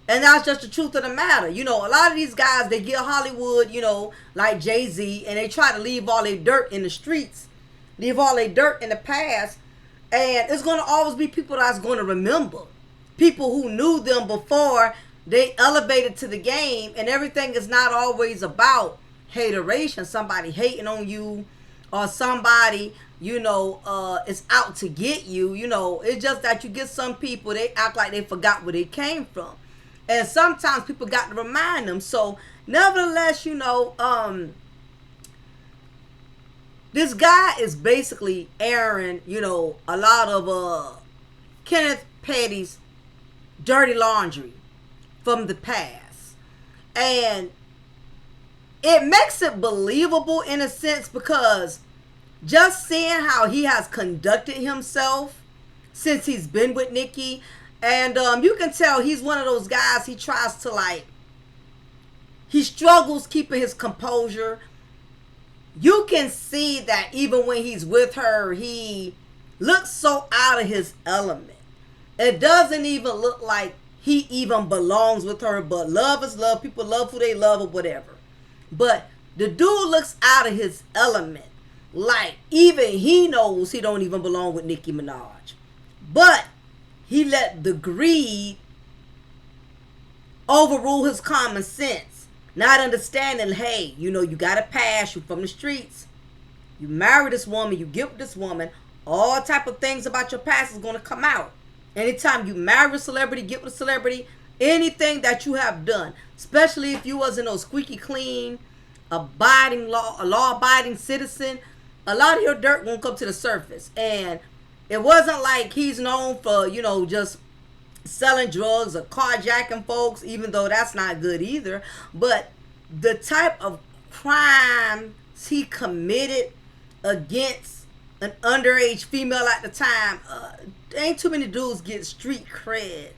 And that's just the truth of the matter. A lot of these guys, they get Hollywood, like Jay-Z, and they try to leave all their dirt in the streets, leave all their dirt in the past. And it's going to always be people that's going to remember. People who knew them before they elevated to the game, and everything is not always about hateration, somebody hating on you, or somebody, is out to get you. It's just that you get some people, they act like they forgot where they came from. And sometimes people got to remind them. So, nevertheless, this guy is basically airing, a lot of Kenneth Petty's dirty laundry from the past. And it makes it believable in a sense because just seeing how he has conducted himself since he's been with Nicki. And you can tell he's one of those guys, he tries to like, he struggles keeping his composure. You can see that even when he's with her, he looks so out of his element. It doesn't even look like he even belongs with her, but love is love. People love who they love or whatever. But the dude looks out of his element. Like, even he knows he don't even belong with Nicki Minaj. But he let the greed overrule his common sense. Not understanding, hey, you know, you got a past, you from the streets. You marry this woman, you get with this woman. All type of things about your past is going to come out. Anytime you marry a celebrity, get with a celebrity, anything that you have done, especially if you wasn't no squeaky clean, law-abiding citizen, a lot of your dirt won't come to the surface. And it wasn't like he's known for, you know, just selling drugs or carjacking folks, even though that's not good either. But the type of crimes he committed against an underage female at the time, ain't too many dudes get street cred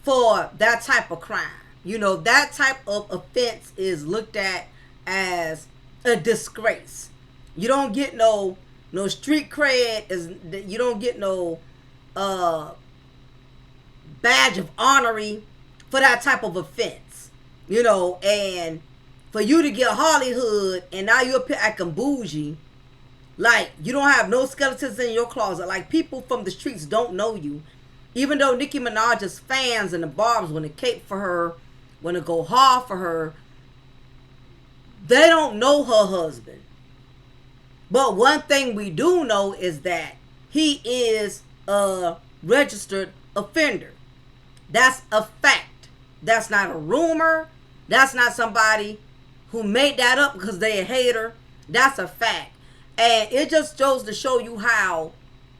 for that type of crime. You know, that type of offense is looked at as a disgrace. You don't get no street cred, you don't get no badge of honoring for that type of offense. You know, and for you to get Hollywood and now you're up here acting bougie, like you don't have no skeletons in your closet, like people from the streets don't know you. Even though Nicki Minaj's fans and the barbs want to cape for her, want to go hard for her, they don't know her husband. But one thing we do know is that he is a registered offender. That's a fact. That's not a rumor. That's not somebody who made that up because they a hater. That's a fact. And it just goes to show you how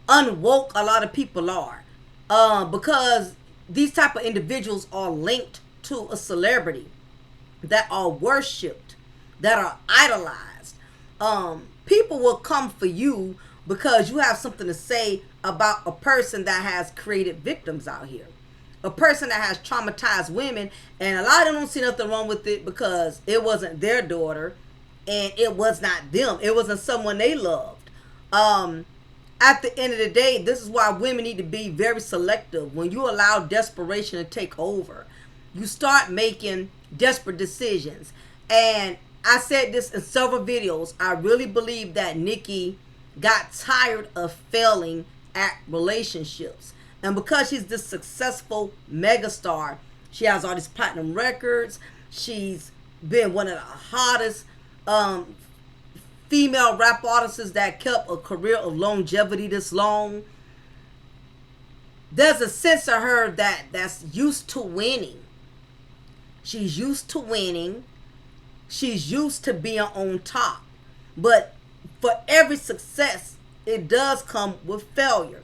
unwoke a lot of people are. Because these type of individuals are linked to a celebrity, that are worshipped, that are idolized. People will come for you because you have something to say about a person that has created victims out here. A person that has traumatized women, and a lot of them don't see nothing wrong with it because it wasn't their daughter and it was not them. It wasn't someone they loved. At the end of the day, this is why women need to be very selective. When you allow desperation to take over, you start making desperate decisions. And I said this in several videos. I really believe that Nicki got tired of failing at relationships. And because she's this successful megastar, she has all these platinum records. She's been one of the hottest female rap artists that kept a career of longevity this long. There's a sense of her that's used to winning. She's used to winning. She's used to being on top. But for every success, it does come with failure.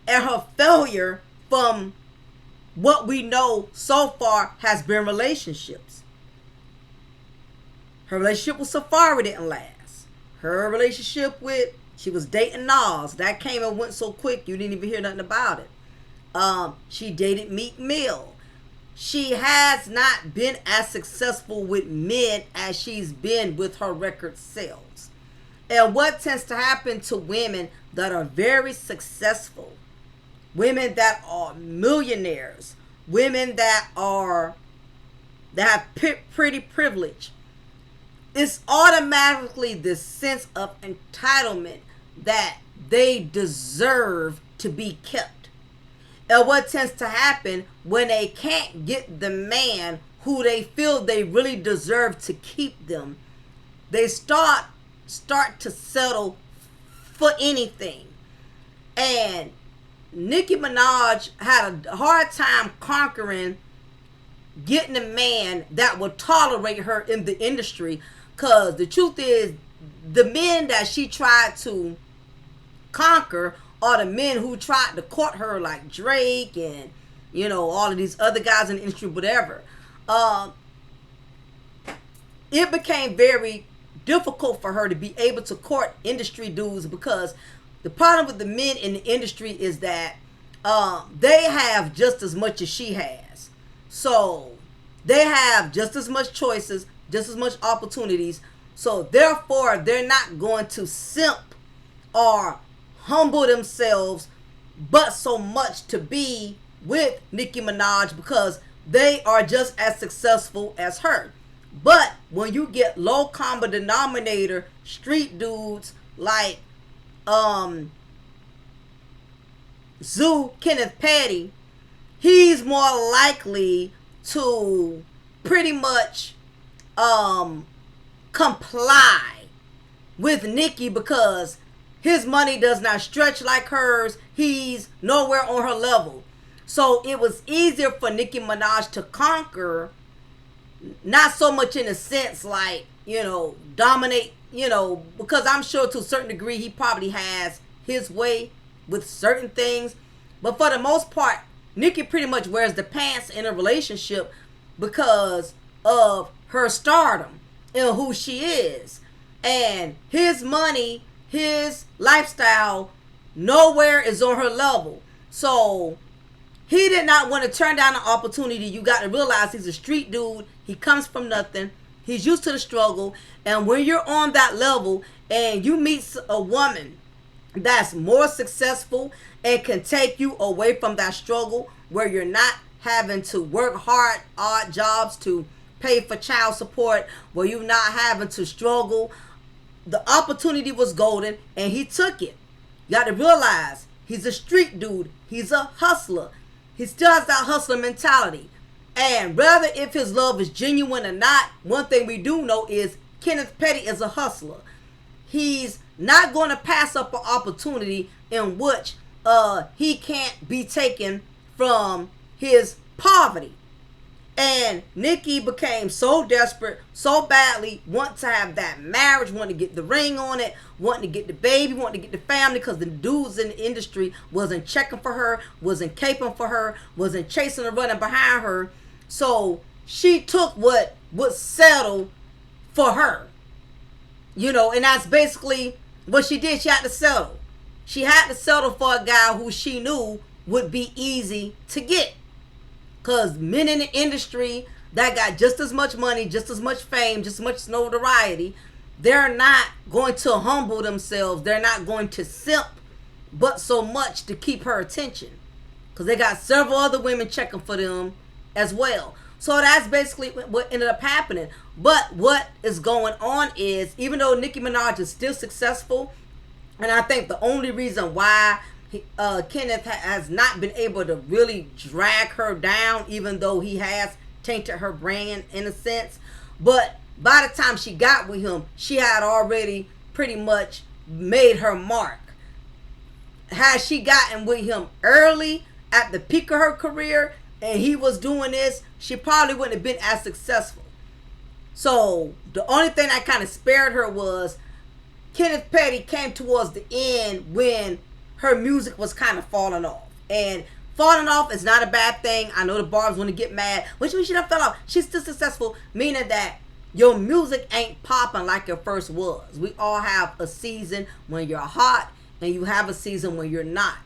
And her failure, from what we know so far, has been relationships. Her relationship with Safari didn't last. Her relationship with, she was dating Nas. That came and went so quick, you didn't even hear nothing about it. She dated Meek Mill. She has not been as successful with men as she's been with her record sales. And what tends to happen to women that are very successful, women that are millionaires, women that have pretty privilege, it's automatically this sense of entitlement that they deserve to be kept. And what tends to happen when they can't get the man who they feel they really deserve to keep them, they start to settle for anything. And Nicki Minaj had a hard time conquering getting a man that would tolerate her in the industry, because the truth is, the men that she tried to conquer are the men who tried to court her, like Drake and, you know, all of these other guys in the industry, whatever. It became very difficult for her to be able to court industry dudes, because the problem with the men in the industry is that they have just as much as she has. So they have just as much choices, just as much opportunities. So therefore, they're not going to simp or humble themselves but so much to be with Nicki Minaj, because they are just as successful as her. But when you get low common denominator street dudes like Kenneth Petty, he's more likely to pretty much comply with Nicki, because his money does not stretch like hers. He's nowhere on her level. So it was easier for Nicki Minaj to conquer, not so much in a sense like, dominate, because I'm sure to a certain degree he probably has his way with certain things. But for the most part, Nicki pretty much wears the pants in a relationship because of her stardom and who she is. And his money, his lifestyle, nowhere is on her level. So he did not want to turn down the opportunity. You got to realize he's a street dude. He comes from nothing. He's used to the struggle. And when you're on that level and you meet a woman that's more successful and can take you away from that struggle, where you're not having to work hard, odd jobs to pay for child support, where you're not having to struggle, the opportunity was golden and he took it. You got to realize he's a street dude. He's a hustler. He still has that hustler mentality. And rather if his love is genuine or not, one thing we do know is Kenneth Petty is a hustler. He's not going to pass up an opportunity in which he can't be taken from his poverty. And Nicki became so desperate, so badly, want to have that marriage, want to get the ring on it, wanting to get the baby, wanting to get the family, because the dudes in the industry wasn't checking for her, wasn't caping for her, wasn't chasing or running behind her. So she took what was settled for her. And that's basically what she did. She had to settle. She had to settle for a guy who she knew would be easy to get. Because men in the industry that got just as much money, just as much fame, just as much notoriety, they're not going to humble themselves. They're not going to simp but so much to keep her attention. Because they got several other women checking for them as well. So that's basically what ended up happening. But what is going on is, even though Nicki Minaj is still successful, and I think the only reason why Kenneth has not been able to really drag her down, even though he has tainted her brand in a sense, but by the time she got with him, she had already pretty much made her mark. Had she gotten with him early at the peak of her career and he was doing this, she probably wouldn't have been as successful. So the only thing that kind of spared her was Kenneth Petty came towards the end when her music was kind of falling off. And falling off is not a bad thing. I know the barbs want to get mad. Which we should have fell off. She's still successful, meaning that your music ain't popping like it first was. We all have a season when you're hot and you have a season when you're not.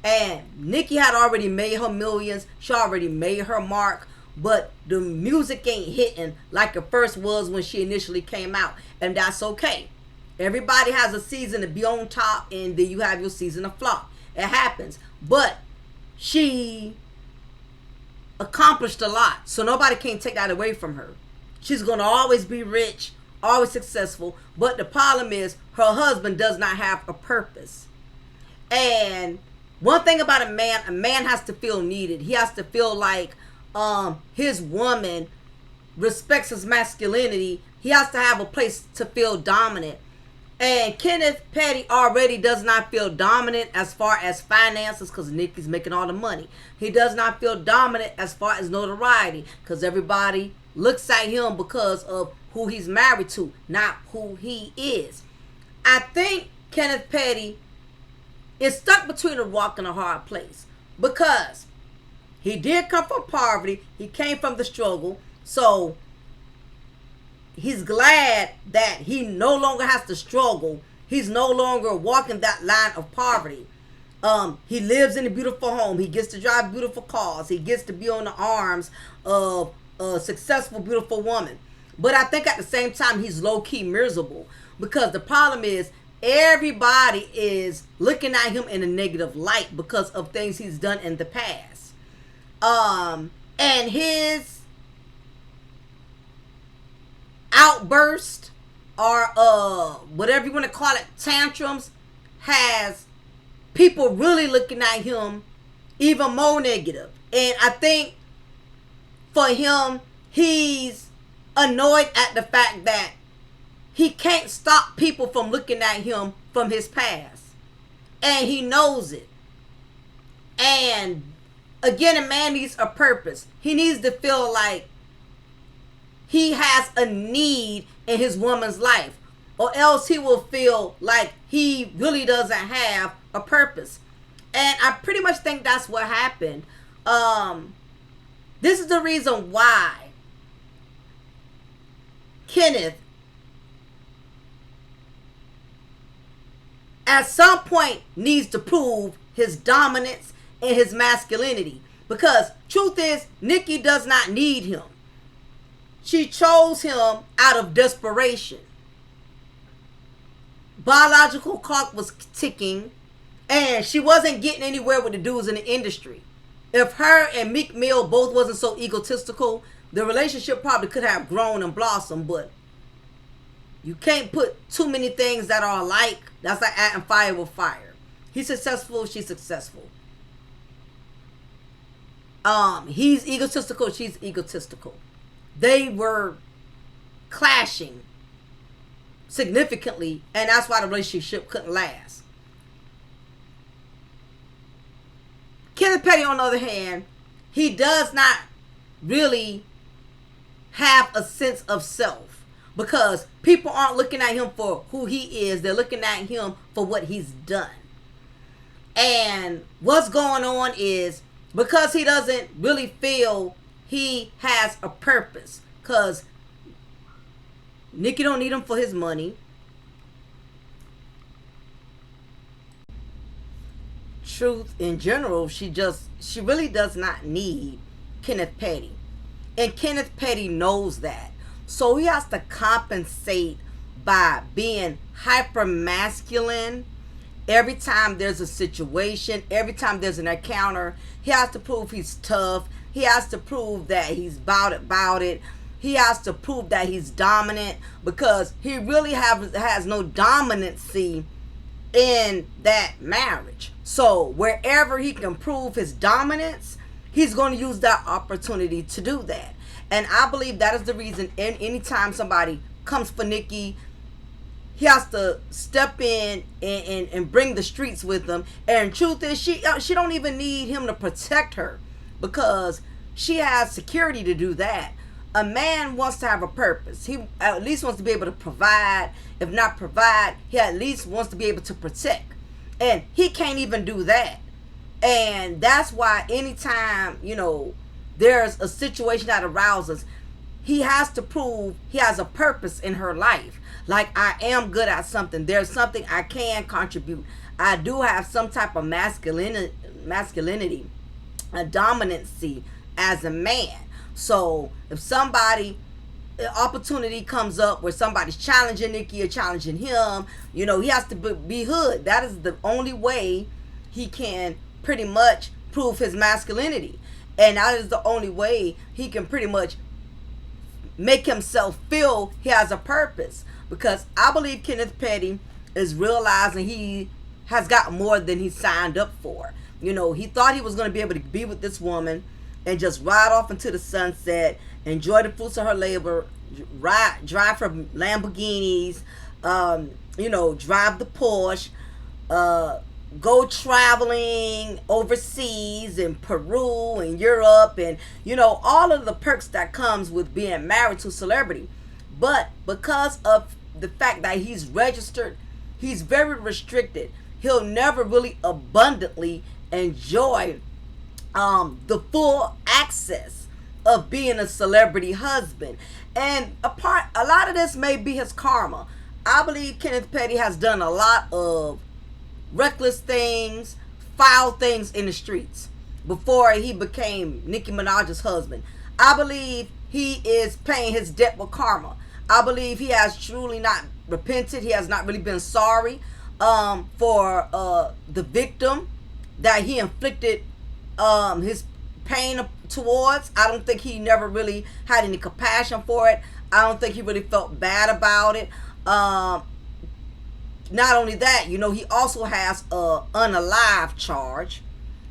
And Nicki had already made her millions. She already made her mark. But the music ain't hitting like it first was when she initially came out. And that's okay. Everybody has a season to be on top, and then you have your season to flop. It happens. But she accomplished a lot, so nobody can take that away from her. She's going to always be rich, always successful. But the problem is her husband does not have a purpose. And one thing about a man has to feel needed. He has to feel like his woman respects his masculinity. He has to have a place to feel dominant. And Kenneth Petty already does not feel dominant as far as finances, because Nicki's making all the money. He does not feel dominant as far as notoriety, because everybody looks at him because of who he's married to, not who he is. I think Kenneth Petty is stuck between a rock and a hard place, because he did come from poverty. He came from the struggle. So he's glad that he no longer has to struggle. He's no longer walking that line of poverty. He lives in a beautiful home. He gets to drive beautiful cars. He gets to be on the arms of a successful, beautiful woman. But I think at the same time, he's low-key miserable, because the problem is everybody is looking at him in a negative light because of things he's done in the past. And his outburst, or whatever you want to call it, tantrums, has people really looking at him even more negative. And I think for him, he's annoyed at the fact that he can't stop people from looking at him from his past. And he knows it. And again, a man needs a purpose. He needs to feel like he has a need in his woman's life, or else he will feel like he really doesn't have a purpose. And I pretty much think that's what happened. This is the reason why Kenneth at some point needs to prove his dominance and his masculinity. Because truth is, Nicki does not need him. She chose him out of desperation. Biological clock was ticking, and she wasn't getting anywhere with the dudes in the industry. If her and Meek Mill both wasn't so egotistical, the relationship probably could have grown and blossomed. But you can't put too many things that are alike. That's like adding fire with fire. He's successful, she's successful. He's egotistical, she's egotistical. They were clashing significantly, and that's why the relationship couldn't last. Kenneth Petty, on the other hand, he does not really have a sense of self, because people aren't looking at him for who he is. They're looking at him for what he's done. And what's going on is, because he doesn't really feel he has a purpose, because Nicki don't need him for his money. Truth in general, she really does not need Kenneth Petty. And Kenneth Petty knows that. So he has to compensate by being hyper masculine. Every time there's a situation, every time there's an encounter, he has to prove he's tough. He has to prove that he's about it. He has to prove that he's dominant, because he really has no dominancy in that marriage. So wherever he can prove his dominance, he's going to use that opportunity to do that. And I believe that is the reason anytime somebody comes for Nicki, he has to step in and bring the streets with them. And truth is, she don't even need him to protect her, because she has security to do that. A man wants to have a purpose. He at least wants to be able to provide. If not provide, he at least wants to be able to protect. And he can't even do that. And that's why anytime, there's a situation that arouses, he has to prove he has a purpose in her life. Like, I am good at something. There's something I can contribute. I do have some type of masculinity, a dominancy as a man. So if an opportunity comes up where somebody's challenging Nicki or challenging him, he has to be hood. That is the only way he can pretty much prove his masculinity. And that is the only way he can pretty much make himself feel he has a purpose. Because I believe Kenneth Petty is realizing he has got more than he signed up for. He thought he was going to be able to be with this woman and just ride off into the sunset, enjoy the fruits of her labor, drive for Lamborghinis, drive the Porsche, go traveling overseas in Peru and Europe, and all of the perks that comes with being married to a celebrity. But because of the fact that he's registered, he's very restricted. He'll never really abundantly enjoy the full access of being a celebrity husband. And a lot of this may be his karma. I believe Kenneth Petty has done a lot of reckless things, foul things in the streets before he became Nicki Minaj's husband. I believe he is paying his debt with karma. I believe he has truly not repented. He has not really been sorry for the victim that he inflicted his pain towards. I don't think he never really had any compassion for it. I don't think he really felt bad about it. Not only that, you know, he also has a unalive charge.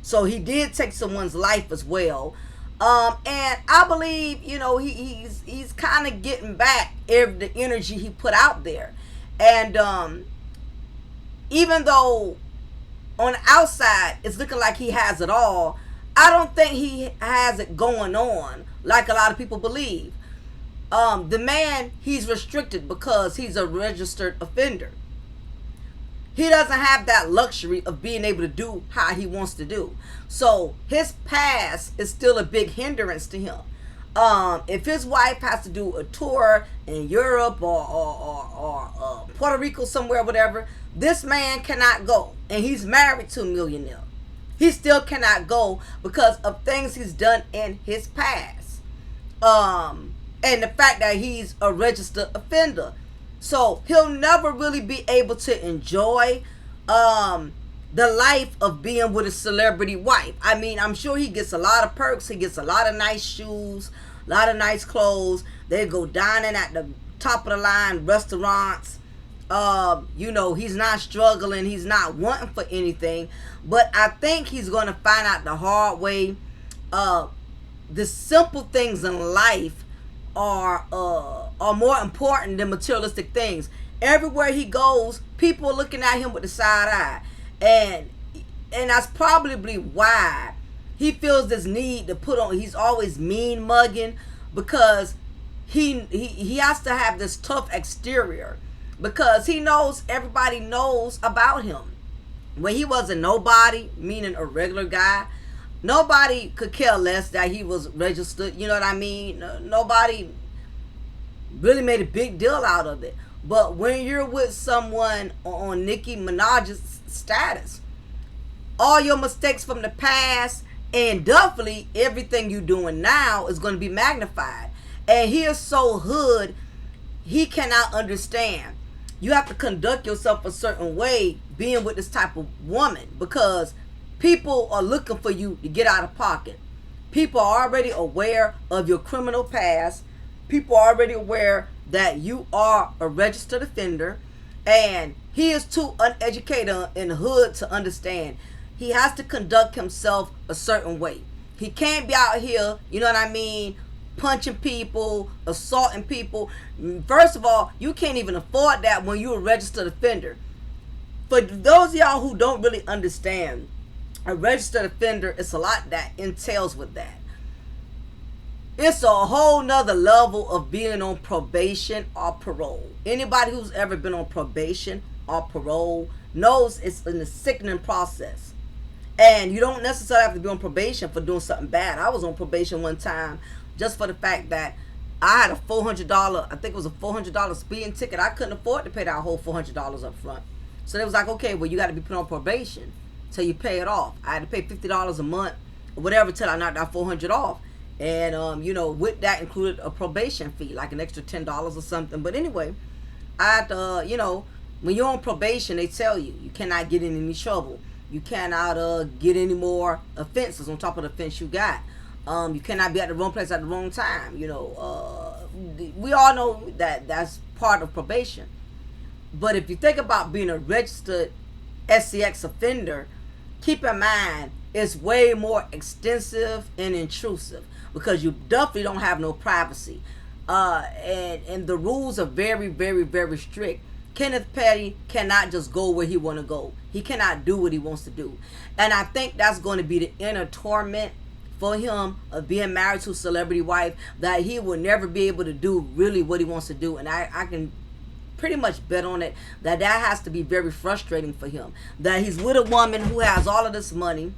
So he did take someone's life as well. And I believe, you know, he's kind of getting back the energy he put out there. And even though on the outside it's looking like he has it all, I don't think he has it going on like a lot of people believe. The man, he's restricted because he's a registered offender. He doesn't have that luxury of being able to do how he wants to do. So his past is still a big hindrance to him. If his wife has to do a tour in Europe or Puerto Rico somewhere, whatever, this man cannot go. And he's married to a millionaire. He still cannot go because of things he's done in his past. And the fact that he's a registered offender. So he'll never really be able to enjoy the life of being with a celebrity wife. I mean, I'm sure he gets a lot of perks. He gets a lot of nice shoes, a lot of nice clothes. They go dining at the top of the line restaurants. You know, he's not struggling. He's not wanting for anything. But I think he's going to find out the hard way. The simple things in life are more important than materialistic things. Everywhere he goes, people are looking at him with the side eye. And that's probably why he feels this need to put on, he's always mean mugging, because he has to have this tough exterior, because he knows everybody knows about him. When he was a nobody, meaning a regular guy, nobody could care less that he was registered. You know what I mean? Nobody really made a big deal out of it. But when you're with someone on Nicki Minaj's status, all your mistakes from the past and definitely everything you're doing now is going to be magnified. And he is so hood, he cannot understand. You have to conduct yourself a certain way being with this type of woman, because people are looking for you to get out of pocket. People are already aware of your criminal past. People are already aware that you are a registered offender. And he is too uneducated in the hood to understand. He has to conduct himself a certain way. He can't be out here, you know what I mean, punching people, assaulting people. First of all, you can't even afford that when you're a registered offender. For those of y'all who don't really understand, a registered offender, it's a lot that entails with that. It's a whole nother level of being on probation or parole. Anybody who's ever been on probation or parole knows it's a sickening process. And you don't necessarily have to be on probation for doing something bad. I was on probation one time just for the fact that I had a $400, I think it was a $400 speeding ticket. I couldn't afford to pay that whole $400 up front. So they was like, okay, well, you got to be put on probation till you pay it off. I had to pay $50 a month or whatever till I knocked that $400 off. And, you know, with that included a probation fee, like an extra $10 or something. But anyway, I had to, you know, when you're on probation, they tell you, you cannot get in any trouble. You cannot get any more offenses on top of the offense you got. You cannot be at the wrong place at the wrong time. You know, we all know that that's part of probation. But if you think about being a registered SCX offender, keep in mind it's way more extensive and intrusive, because you definitely don't have no privacy. And the rules are very, very, very strict. Kenneth Petty cannot just go where he want to go. He cannot do what he wants to do. And I think that's going to be the inner torment for him of being married to a celebrity wife, that he will never be able to do really what he wants to do. And I can pretty much bet on it that has to be very frustrating for him, that he's with a woman who has all of this money,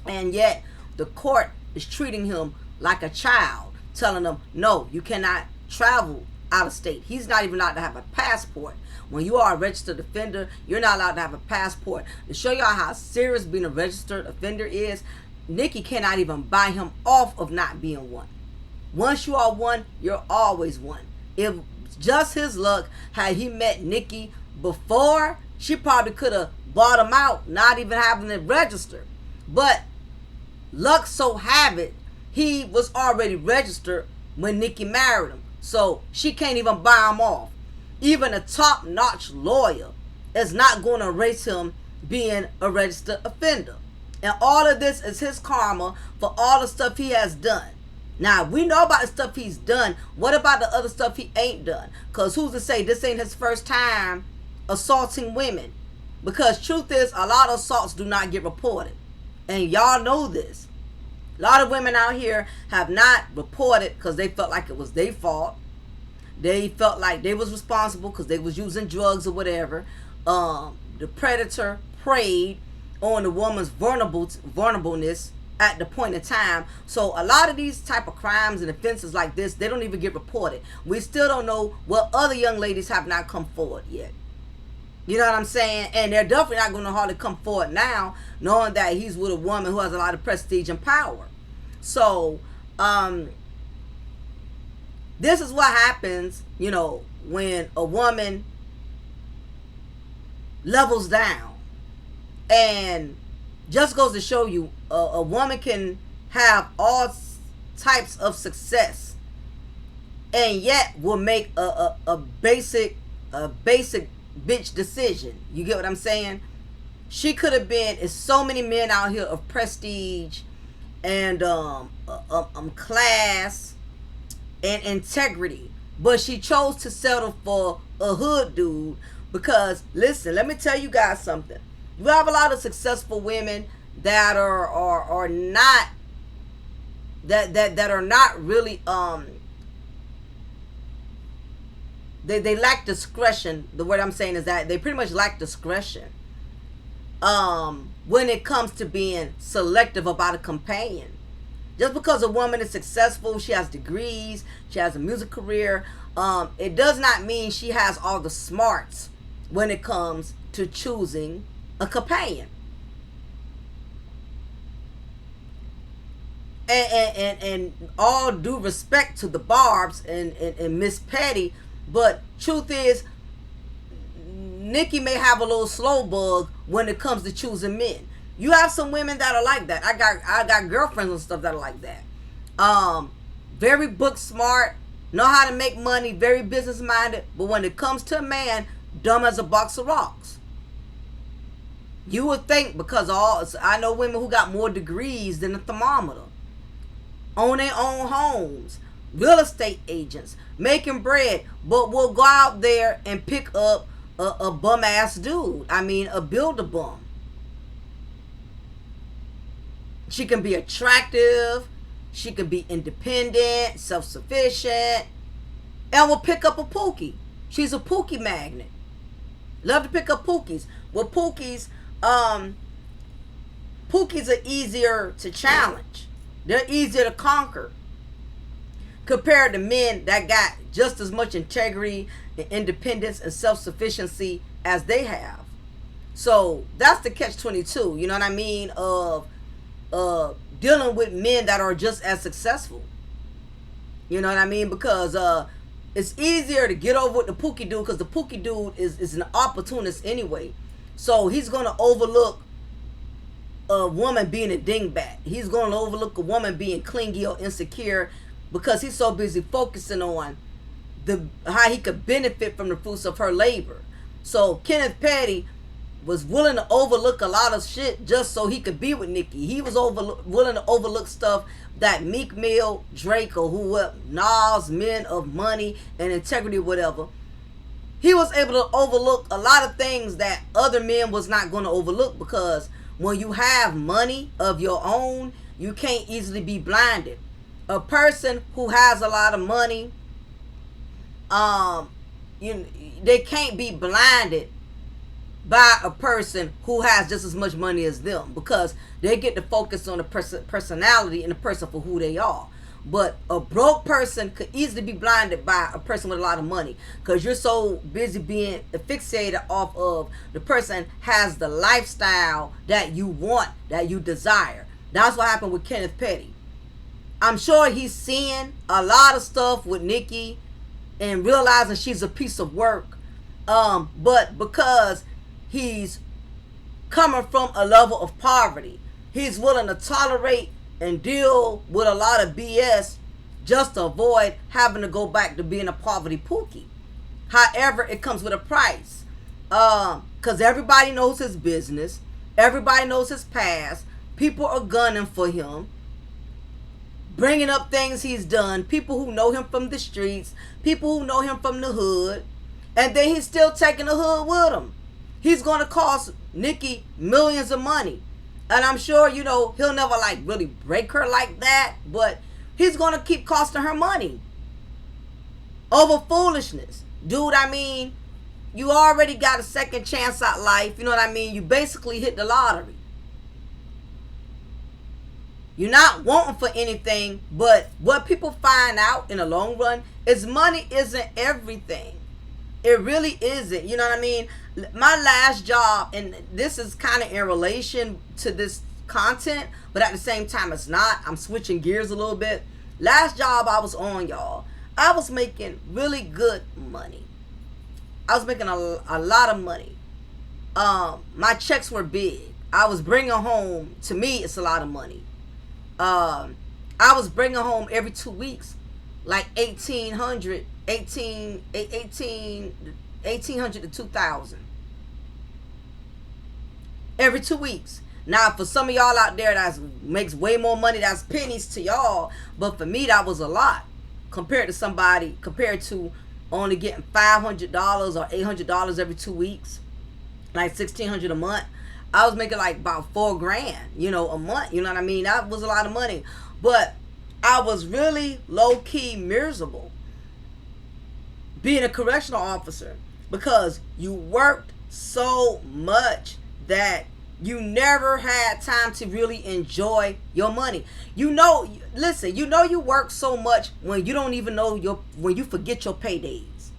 and yet the court is treating him like a child. telling them, no, you cannot travel out of state. He's not even allowed to have a passport. When you are a registered offender, you're not allowed to have a passport. To show y'all how serious being a registered offender is, Nicki cannot even buy him off of not being one. Once you are one, you're always one. If just his luck, had he met Nicki before, she probably could have bought him out, not even having it registered. But luck so have it, he was already registered when Nicki married him. So she can't even buy him off. Even a top-notch lawyer is not going to erase him being a registered offender. And all of this is his karma for all the stuff he has done. Now, we know about the stuff he's done. What about the other stuff he ain't done? Because who's to say this ain't his first time assaulting women? Because truth is, a lot of assaults do not get reported. And y'all know this. A lot of women out here have not reported because they felt like it was their fault. They felt like they was responsible because they was using drugs or whatever. The predator preyed on the woman's vulnerableness at the point in time. So a lot of these type of crimes and offenses like this, they don't even get reported. We still don't know what other young ladies have not come forward yet. You know what I'm saying? And they're definitely not going to hardly come forward now, knowing that he's with a woman who has a lot of prestige and power. So, this is what happens, you know, when a woman levels down. And just goes to show you, a woman can have all types of success and yet will make a basic bitch decision. You get what I'm saying? She could have been, there's so many men out here of prestige and class and integrity, but she chose to settle for a hood dude. Because listen, let me tell you guys something. You have a lot of successful women that are not that are not really they lack discretion. The word I'm saying is that they pretty much lack discretion when it comes to being selective about a companion. Just because a woman is successful, she has degrees, she has a music career, it does not mean she has all the smarts when it comes to choosing a companion. And all due respect to the Barbs and Miss Petty, but truth is, Nicki may have a little slow bug when it comes to choosing men. You have some women that are like that. I got girlfriends and stuff that are like that. Very book smart, know how to make money, very business minded, but when it comes to a man, dumb as a box of rocks. You would think, because I know women who got more degrees than a thermometer, own their own homes, real estate agents, making bread, but will go out there and pick up a bum ass dude. I mean, a builder bum. She can be attractive, she can be independent, self-sufficient, and will pick up a pookie. She's a pookie magnet. Love to pick up pookies. Well, pookies are easier to challenge. They're easier to conquer compared to men that got just as much integrity and independence and self-sufficiency as they have. So that's the catch-22, you know what I mean, of dealing with men that are just as successful. You know what I mean? Because it's easier to get over with the pookie dude, because the pookie dude is an opportunist anyway. So he's going to overlook a woman being a dingbat. He's going to overlook a woman being clingy or insecure because he's so busy focusing on how he could benefit from the fruits of her labor. So Kenneth Petty was willing to overlook a lot of shit just so he could be with Nicki. He was willing to overlook stuff that Meek Mill, Drake, or whoever, Nas, men of money and integrity, whatever. He was able to overlook a lot of things that other men was not going to overlook, because when you have money of your own, you can't easily be blinded. A person who has a lot of money, they can't be blinded by a person who has just as much money as them, because they get to focus on the personality and the person for who they are. But a broke person could easily be blinded by a person with a lot of money, because you're so busy being fixated off of the person has the lifestyle that you want, that you desire. That's what happened with Kenneth Petty. I'm sure he's seeing a lot of stuff with Nicki and realizing she's a piece of work. But because he's coming from a level of poverty, he's willing to tolerate and deal with a lot of BS just to avoid having to go back to being a poverty pookie. However, it comes with a price. Because everybody knows his business. Everybody knows his past. People are gunning for him, bringing up things he's done. People who know him from the streets. People who know him from the hood. And then he's still taking the hood with him. He's going to cost Nicki millions of money. And I'm sure, he'll never like really break her like that. But he's going to keep costing her money over foolishness. Dude, I mean, you already got a second chance at life. You know what I mean? You basically hit the lottery. You're not wanting for anything. But what people find out in the long run is money isn't everything. It really isn't. You know what I mean? My last job, and this is kind of in relation to this content, but at the same time it's not. I'm switching gears a little bit. Last job I was on, y'all, I was making really good money. I was making a lot of money. My checks were big. I was bringing home, to me, it's a lot of money. I was bringing home every 2 weeks like 1800 to 2000 every 2 weeks. Now, for some of y'all out there that makes way more money, that's pennies to y'all. But for me, that was a lot compared to only getting $500 or $800 every 2 weeks, like $1,600 a month. I was making like about $4,000, a month. You know what I mean? That was a lot of money. But I was really low-key miserable being a correctional officer, because you worked so much that you never had time to really enjoy your money. Listen, you work so much when you don't even know when you forget your paydays.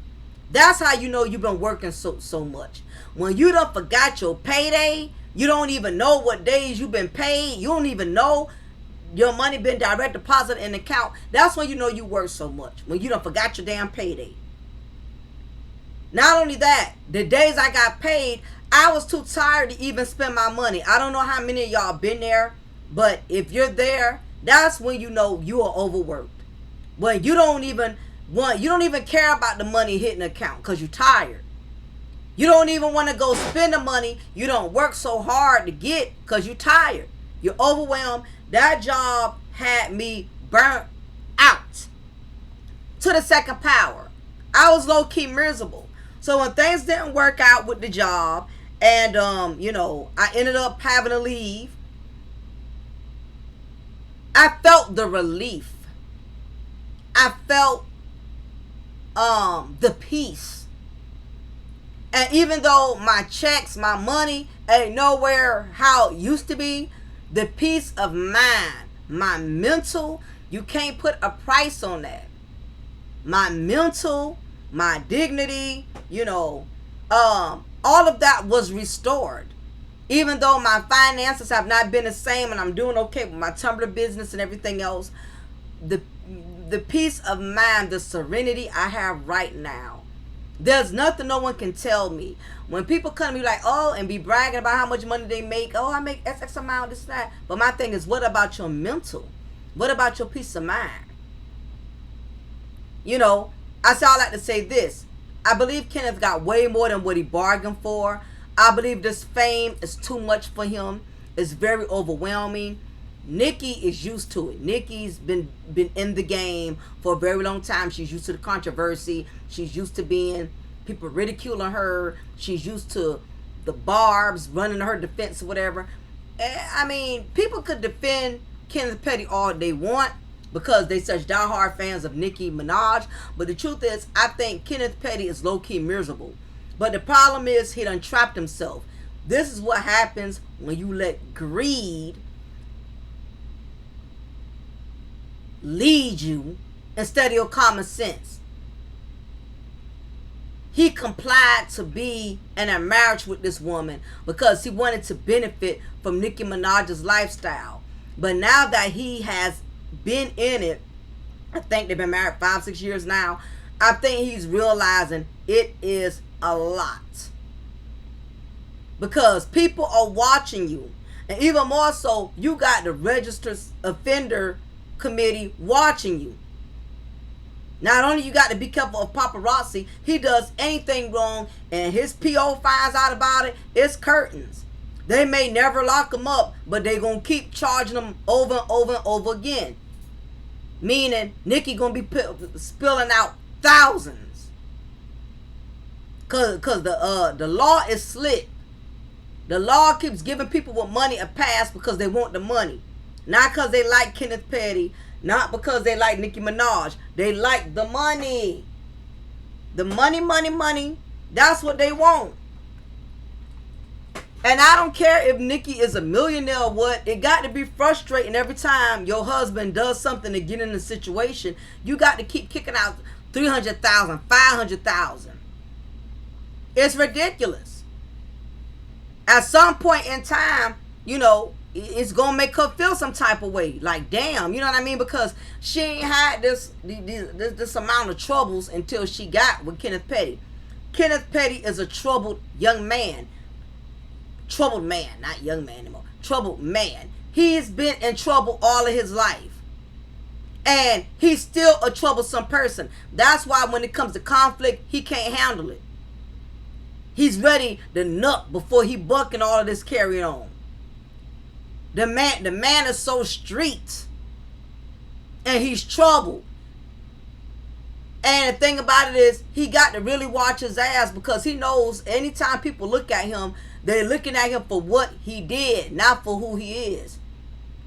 That's how you know you've been working so much. When you done forgot your payday, you don't even know what days you've been paid. You don't even know your money been direct deposited in the account. That's when you know you work so much. When you done forgot your damn payday. Not only that, the days I got paid, I was too tired to even spend my money. I don't know how many of y'all been there, but if you're there, that's when you know you are overworked. When you don't even care about the money hitting the account because you're tired. You don't even want to go spend the money you don't work so hard to get because you're tired. You're overwhelmed. That job had me burnt out to the second power. I was low-key miserable. So when things didn't work out with the job, and I ended up having to leave, I felt the relief. I felt the peace. And even though my checks, my money ain't nowhere how it used to be, the peace of mind, my mental, you can't put a price on that. My mental, my dignity, all of that was restored. Even though my finances have not been the same and I'm doing okay with my Tumblr business and everything else, the peace of mind, the serenity I have right now, there's nothing no one can tell me. When people come to me like, and be bragging about how much money they make, I make X amount, this, that. But my thing is, what about your mental? What about your peace of mind? I say I like to say this. I believe Kenneth got way more than what he bargained for. I believe this fame is too much for him. It's very overwhelming. Nicki is used to it. Nicki's been in the game for a very long time. She's used to the controversy. She's used to being people ridiculing her. She's used to the barbs running her defense or whatever. I mean, people could defend Kenneth Petty all they want because they such diehard fans of Nicki Minaj. But the truth is, I think Kenneth Petty is low-key miserable. But the problem is, he done trapped himself. This is what happens when you let greed lead you instead of your common sense. He complied to be in a marriage with this woman because he wanted to benefit from Nicki Minaj's lifestyle. But now that he has been in it, I think they've been married 5-6 years now, I think he's realizing it is a lot. Because people are watching you. And even more so, you got the registered offender committee watching you. Not only you got to be careful of paparazzi, he does anything wrong and his PO finds out about it, it's curtains. They may never lock him up, but they're going to keep charging him over and over and over again. Meaning, Nicki going to be spilling out thousands. Because the law is slick. The law keeps giving people with money a pass because they want the money. Not because they like Kenneth Petty. Not because they like Nicki Minaj. They like the money. The money, money, money. That's what they want. And I don't care if Nicki is a millionaire or what. It got to be frustrating every time your husband does something to get in a situation. You got to keep kicking out 300,000, 500,000. It's ridiculous. At some point in time, you know, it's gonna make her feel some type of way. Like, damn, you know what I mean? Because she ain't had this amount of troubles until she got with Kenneth Petty. Kenneth Petty is a troubled young man. Troubled man, not young man anymore. Troubled man. He's been in trouble all of his life. And he's still a troublesome person. That's why when it comes to conflict, he can't handle it. He's ready to nut before he bucking all of this carry on. The man is so street. And he's troubled. And the thing about it is, he got to really watch his ass because he knows anytime people look at him, they're looking at him for what he did, not for who he is.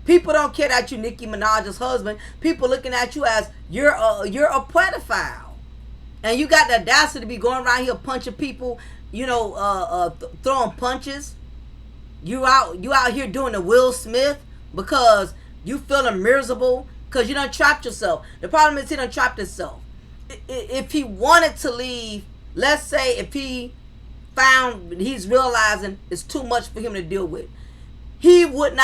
People don't care that you Nicki Minaj's husband. People looking at you as you're a pedophile. And you got the audacity to be going around here punching people, you know, throwing punches. You out here doing the Will Smith because you feeling miserable because you done trapped yourself. The problem is he done trapped himself. If he wanted to leave, let's say if he found he's realizing it's too much for him to deal with, he wouldn't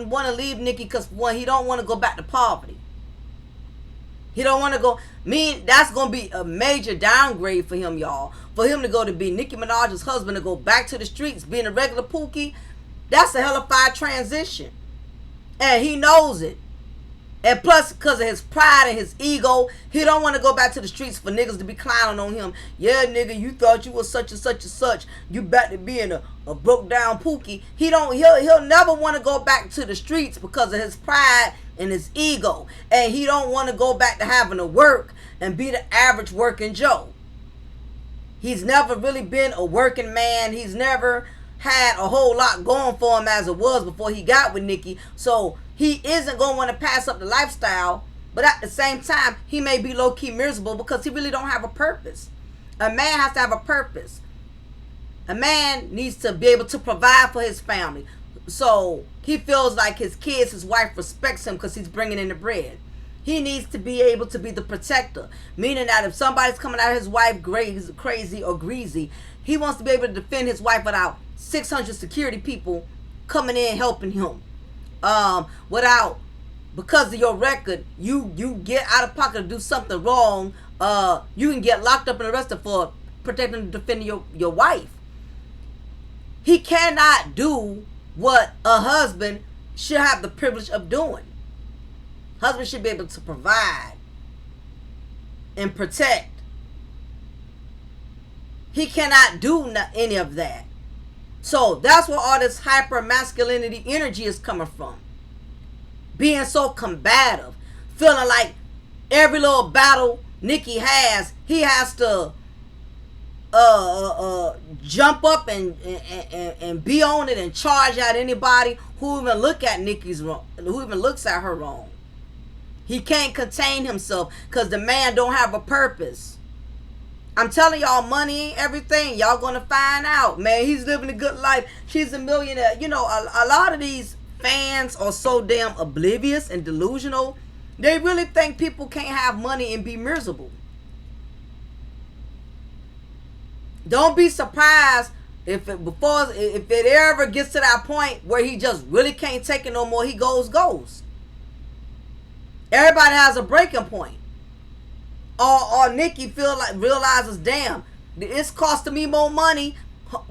want to leave Nicki because one, he don't want to go back to poverty. He don't want to go. That's going to be a major downgrade for him, y'all. For him to go to be Nicki Minaj's husband to go back to the streets being a regular Pookie, that's a hellified transition. And he knows it. And plus, because of his pride and his ego, he don't want to go back to the streets for niggas to be clowning on him. Yeah, nigga, you thought you was such and such and such. You back to being a broke down Pookie. He'll never want to go back to the streets because of his pride and his ego. And he don't want to go back to having to work and be the average working Joe. He's never really been a working man. He's never had a whole lot going for him as it was before he got with Nicki. So he isn't going to want to pass up the lifestyle. But at the same time, he may be low-key miserable because he really don't have a purpose. A man has to have a purpose. A man needs to be able to provide for his family. So he feels like his kids, his wife respects him because he's bringing in the bread. He needs to be able to be the protector. Meaning that if somebody's coming at his wife crazy or greasy, he wants to be able to defend his wife without 600 security people coming in helping him. Because of your record, you get out of pocket to do something wrong, you can get locked up and arrested for protecting and defending your wife. He cannot do what a husband should have the privilege of doing. Husband should be able to provide and protect. He cannot do any of that. So that's where all this hyper masculinity energy is coming from. Being so combative, feeling like every little battle Nicki has, he has to jump up and be on it and charge at anybody who even looks at her wrong. He can't contain himself because the man don't have a purpose. I'm telling y'all, money ain't everything. Y'all gonna find out, man. He's living a good life. She's a millionaire. You know, a lot of these fans are so damn oblivious and delusional They really think people can't have money and be miserable. Don't be surprised if it ever gets to that point where he just really can't take it no more. He goes. Everybody has a breaking point. Or Nicki realizes, damn, it's costing me more money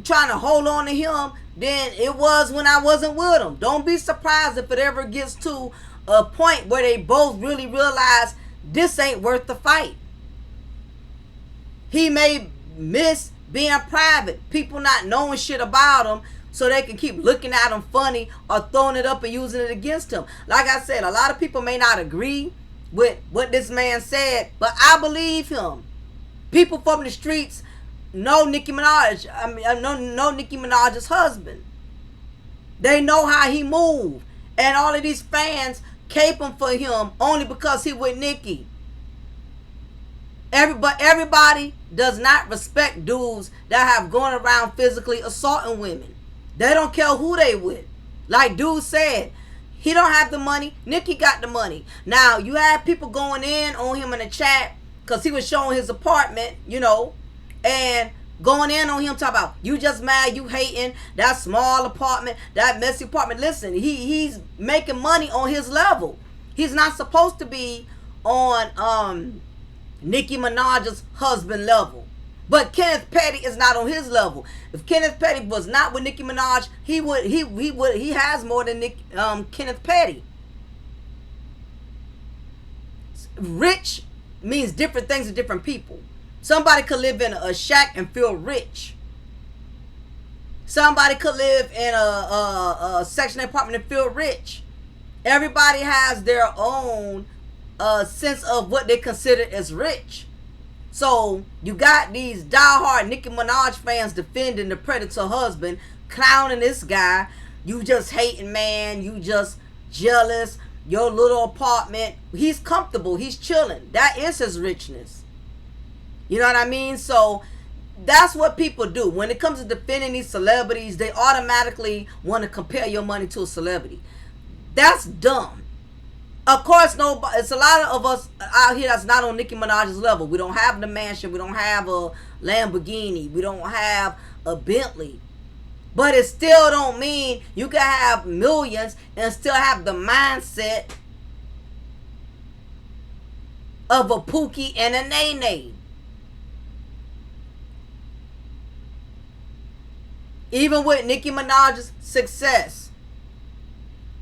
trying to hold on to him than it was when I wasn't with him. Don't be surprised if it ever gets to a point where they both really realize this ain't worth the fight. He may miss being private, people not knowing shit about him, so they can keep looking at him funny or throwing it up and using it against him. Like I said, a lot of people may not agree with what this man said, but I believe him. People from the streets know Nicki Minaj. Know Nicki Minaj's husband. They know how he moved, and all of these fans caping for him only because he with Nicki. Everybody does not respect dudes that have gone around physically assaulting women. They don't care who they with. Like dude said, he don't have the money. Nicki got the money. Now, you have people going in on him in the chat because he was showing his apartment, and going in on him talking about, you just mad, you hating, that small apartment, that messy apartment. Listen, he's making money on his level. He's not supposed to be on Nicki Minaj's husband level. But Kenneth Petty is not on his level. If Kenneth Petty was not with Nicki Minaj, he has more than Kenneth Petty. Rich means different things to different people. Somebody could live in a shack and feel rich. Somebody could live in a section apartment and feel rich. Everybody has their own sense of what they consider as rich. So you got these diehard Nicki Minaj fans defending the predator husband, clowning this guy. You just hating, man. You just jealous. Your little apartment. He's comfortable. He's chilling. That is his richness. You know what I mean? So that's what people do. When it comes to defending these celebrities, they automatically want to compare your money to a celebrity. That's dumb. Of course, it's a lot of us out here that's not on Nicki Minaj's level. We don't have the mansion. We don't have a Lamborghini. We don't have a Bentley. But it still don't mean you can have millions and still have the mindset of a Pookie and a Nene. Even with Nicki Minaj's success,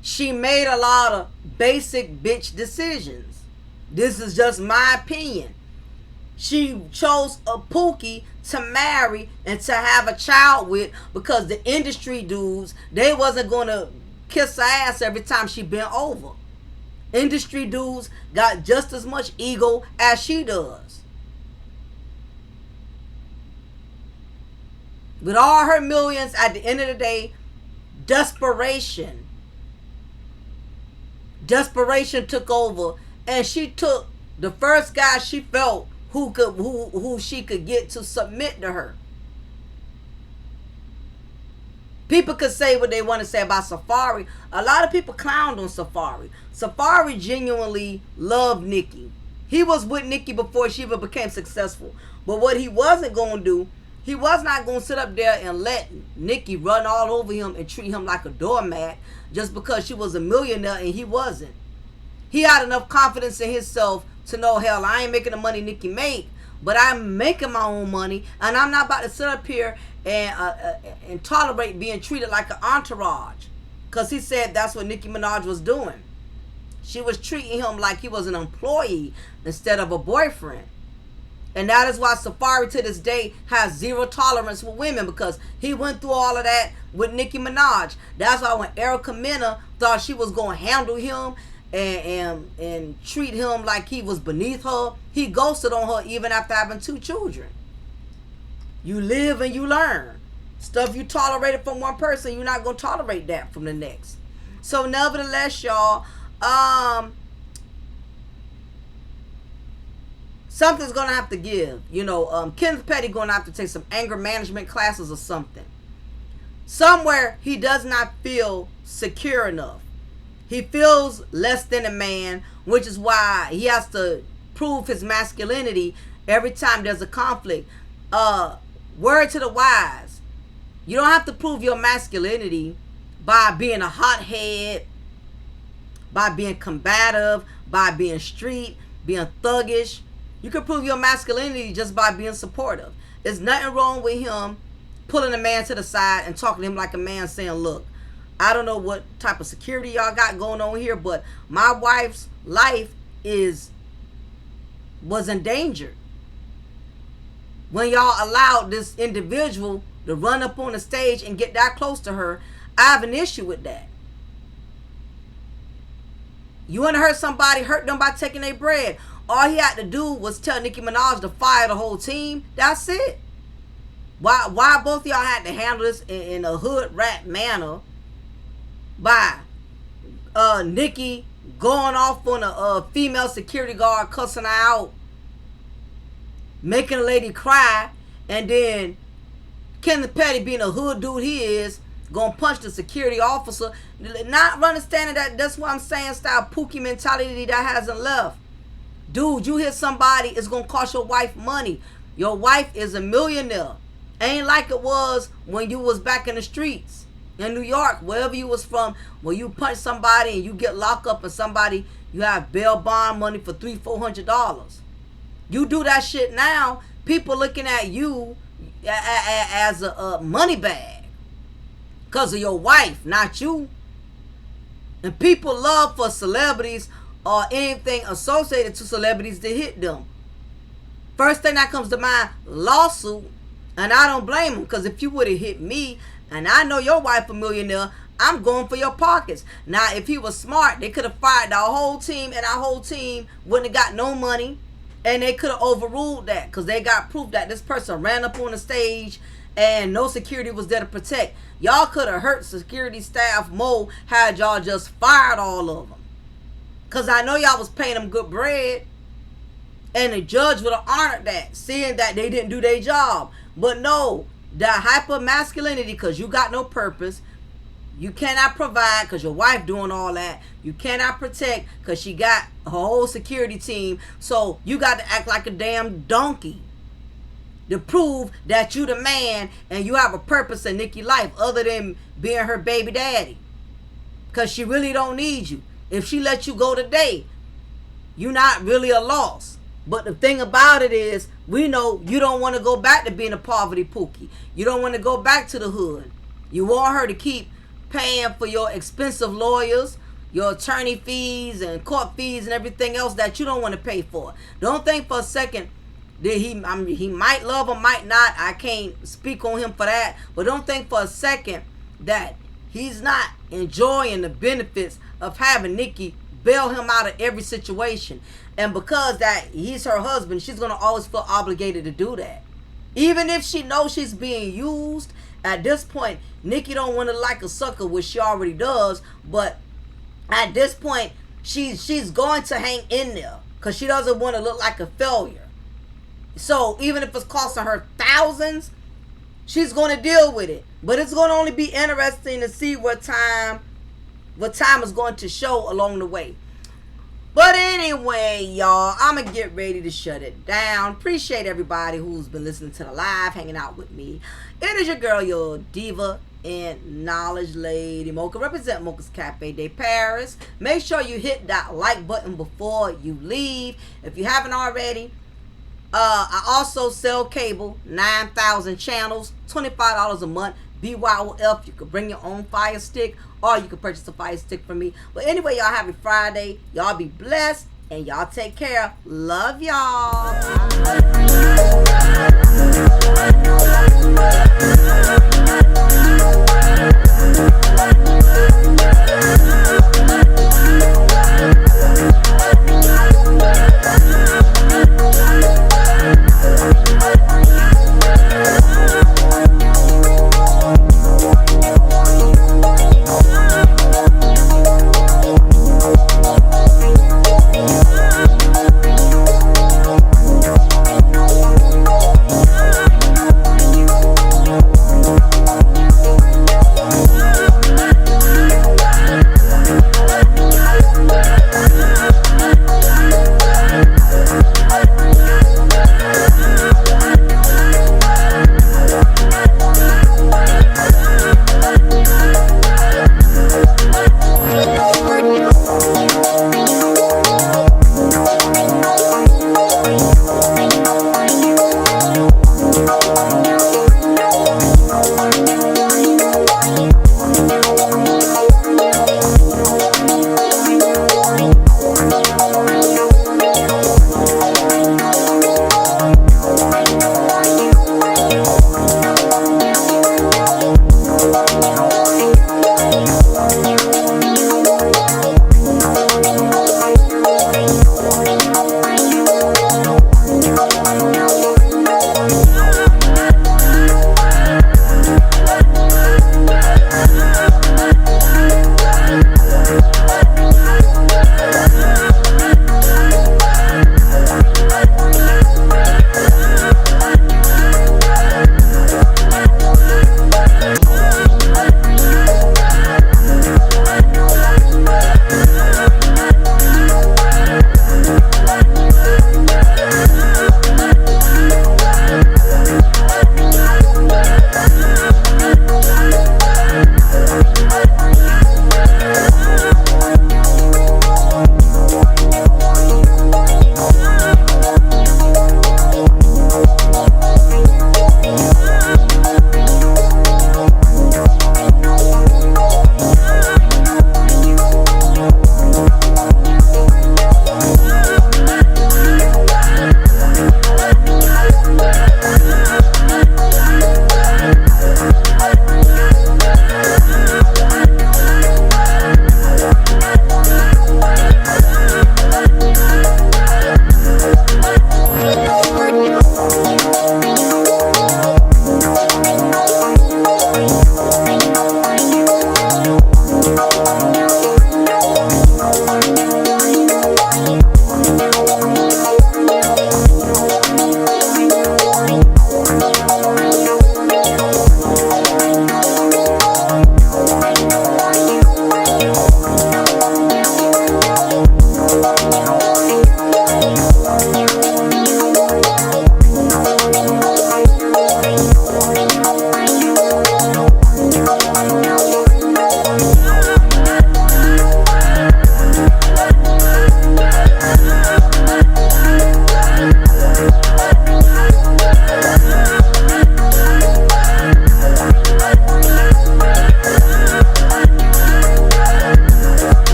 she made a lot of basic bitch decisions. This is just my opinion. She chose a Pookie to marry and to have a child with because the industry dudes, they wasn't going to kiss her ass every time she bent over. Industry dudes got just as much ego as she does. With all her millions, at the end of the day, desperation took over, and she took the first guy she felt who she could get to submit to her. People could say what they want to say about Safari. A lot of people clowned on Safari. Safari genuinely loved Nicki. He was with Nicki before she even became successful. But what he wasn't going to do, he was not going to sit up there and let Nicki run all over him and treat him like a doormat just because she was a millionaire and he wasn't. He had enough confidence in himself to know, hell, I ain't making the money Nicki make, but I'm making my own money, and I'm not about to sit up here and tolerate being treated like an entourage. Because he said that's what Nicki Minaj was doing. She was treating him like he was an employee instead of a boyfriend. And that is why Safari to this day has zero tolerance for women, because he went through all of that with Nicki Minaj. That's why when Erica Mena thought she was going to handle him and treat him like he was beneath her, he ghosted on her even after having 2 children. You live and you learn. Stuff you tolerated from one person, you're not going to tolerate that from the next. So nevertheless, y'all, something's going to have to give. Kenneth Petty going to have to take some anger management classes or something. Somewhere he does not feel secure enough. He feels less than a man, which is why he has to prove his masculinity every time there's a conflict. Word to the wise. You don't have to prove your masculinity by being a hothead, by being combative, by being street, being thuggish. You can prove your masculinity just by being supportive. There's nothing wrong with him pulling a man to the side and talking to him like a man, saying, look, I don't know what type of security y'all got going on here, but my wife's life was endangered when y'all allowed this individual to run up on the stage and get that close to her. I have an issue with that. You want to hurt somebody, hurt them by taking their bread. All he had to do was tell Nicki Minaj to fire the whole team. That's it. Why both of y'all had to handle this in a hood rat manner by Nicki going off on a female security guard, cussing her out, making a lady cry, and then Kenneth Petty, being a hood dude he is, gonna punch the security officer, not understanding that. That's what I'm saying, style Pookie mentality that hasn't left. Dude, you hit somebody, it's gonna cost your wife money. Your wife is a millionaire. Ain't like it was when you was back in the streets in New York, wherever you was from, where you punch somebody and you get locked up, and somebody, you have bail bond money for $300-400. You do that shit now, people looking at you as a money bag because of your wife, not you. And people love for celebrities or anything associated to celebrities to hit them. First thing that comes to mind, lawsuit. And I don't blame them, because if you would have hit me, and I know your wife a millionaire, I'm going for your pockets. Now, if he was smart, they could have fired the whole team, and our whole team wouldn't have got no money. And they could have overruled that, because they got proof that this person ran up on the stage and no security was there to protect. Y'all could have hurt security staff more had y'all just fired all of them. Because I know y'all was paying them good bread. And the judge would have honored that, seeing that they didn't do their job. But no, the hyper masculinity, because you got no purpose. You cannot provide because your wife doing all that. You cannot protect because she got a whole security team. So you got to act like a damn donkey to prove that you the man and you have a purpose in Nicki's life other than being her baby daddy. Because she really don't need you. If she let you go today, you're not really a loss. But the thing about it is, we know you don't want to go back to being a poverty Pookie. You don't want to go back to the hood. You want her to keep paying for your expensive lawyers, your attorney fees and court fees and everything else that you don't want to pay for. Don't think for a second that he might love or might not. I can't speak on him for that. But don't think for a second that he's not enjoying the benefits of having Nicki bail him out of every situation. And because that he's her husband, she's going to always feel obligated to do that. Even if she knows she's being used, at this point, Nicki don't want to like a sucker, which she already does. But at this point, she's going to hang in there because she doesn't want to look like a failure. So even if it's costing her thousands, she's going to deal with it. But it's going to only be interesting to see what time is going to show along the way. But anyway, y'all, I'm going to get ready to shut it down. Appreciate everybody who's been listening to the live, hanging out with me. It is your girl, your diva and knowledge, Lady Mocha. Represent Mocha's Cafe de Paris. Make sure you hit that like button before you leave. If you haven't already, I also sell cable, 9,000 channels, $25 a month. BYOF, you can bring your own Fire Stick, or you can purchase a Fire Stick from me. But anyway, y'all have a Friday. Y'all be blessed, and y'all take care. Love y'all.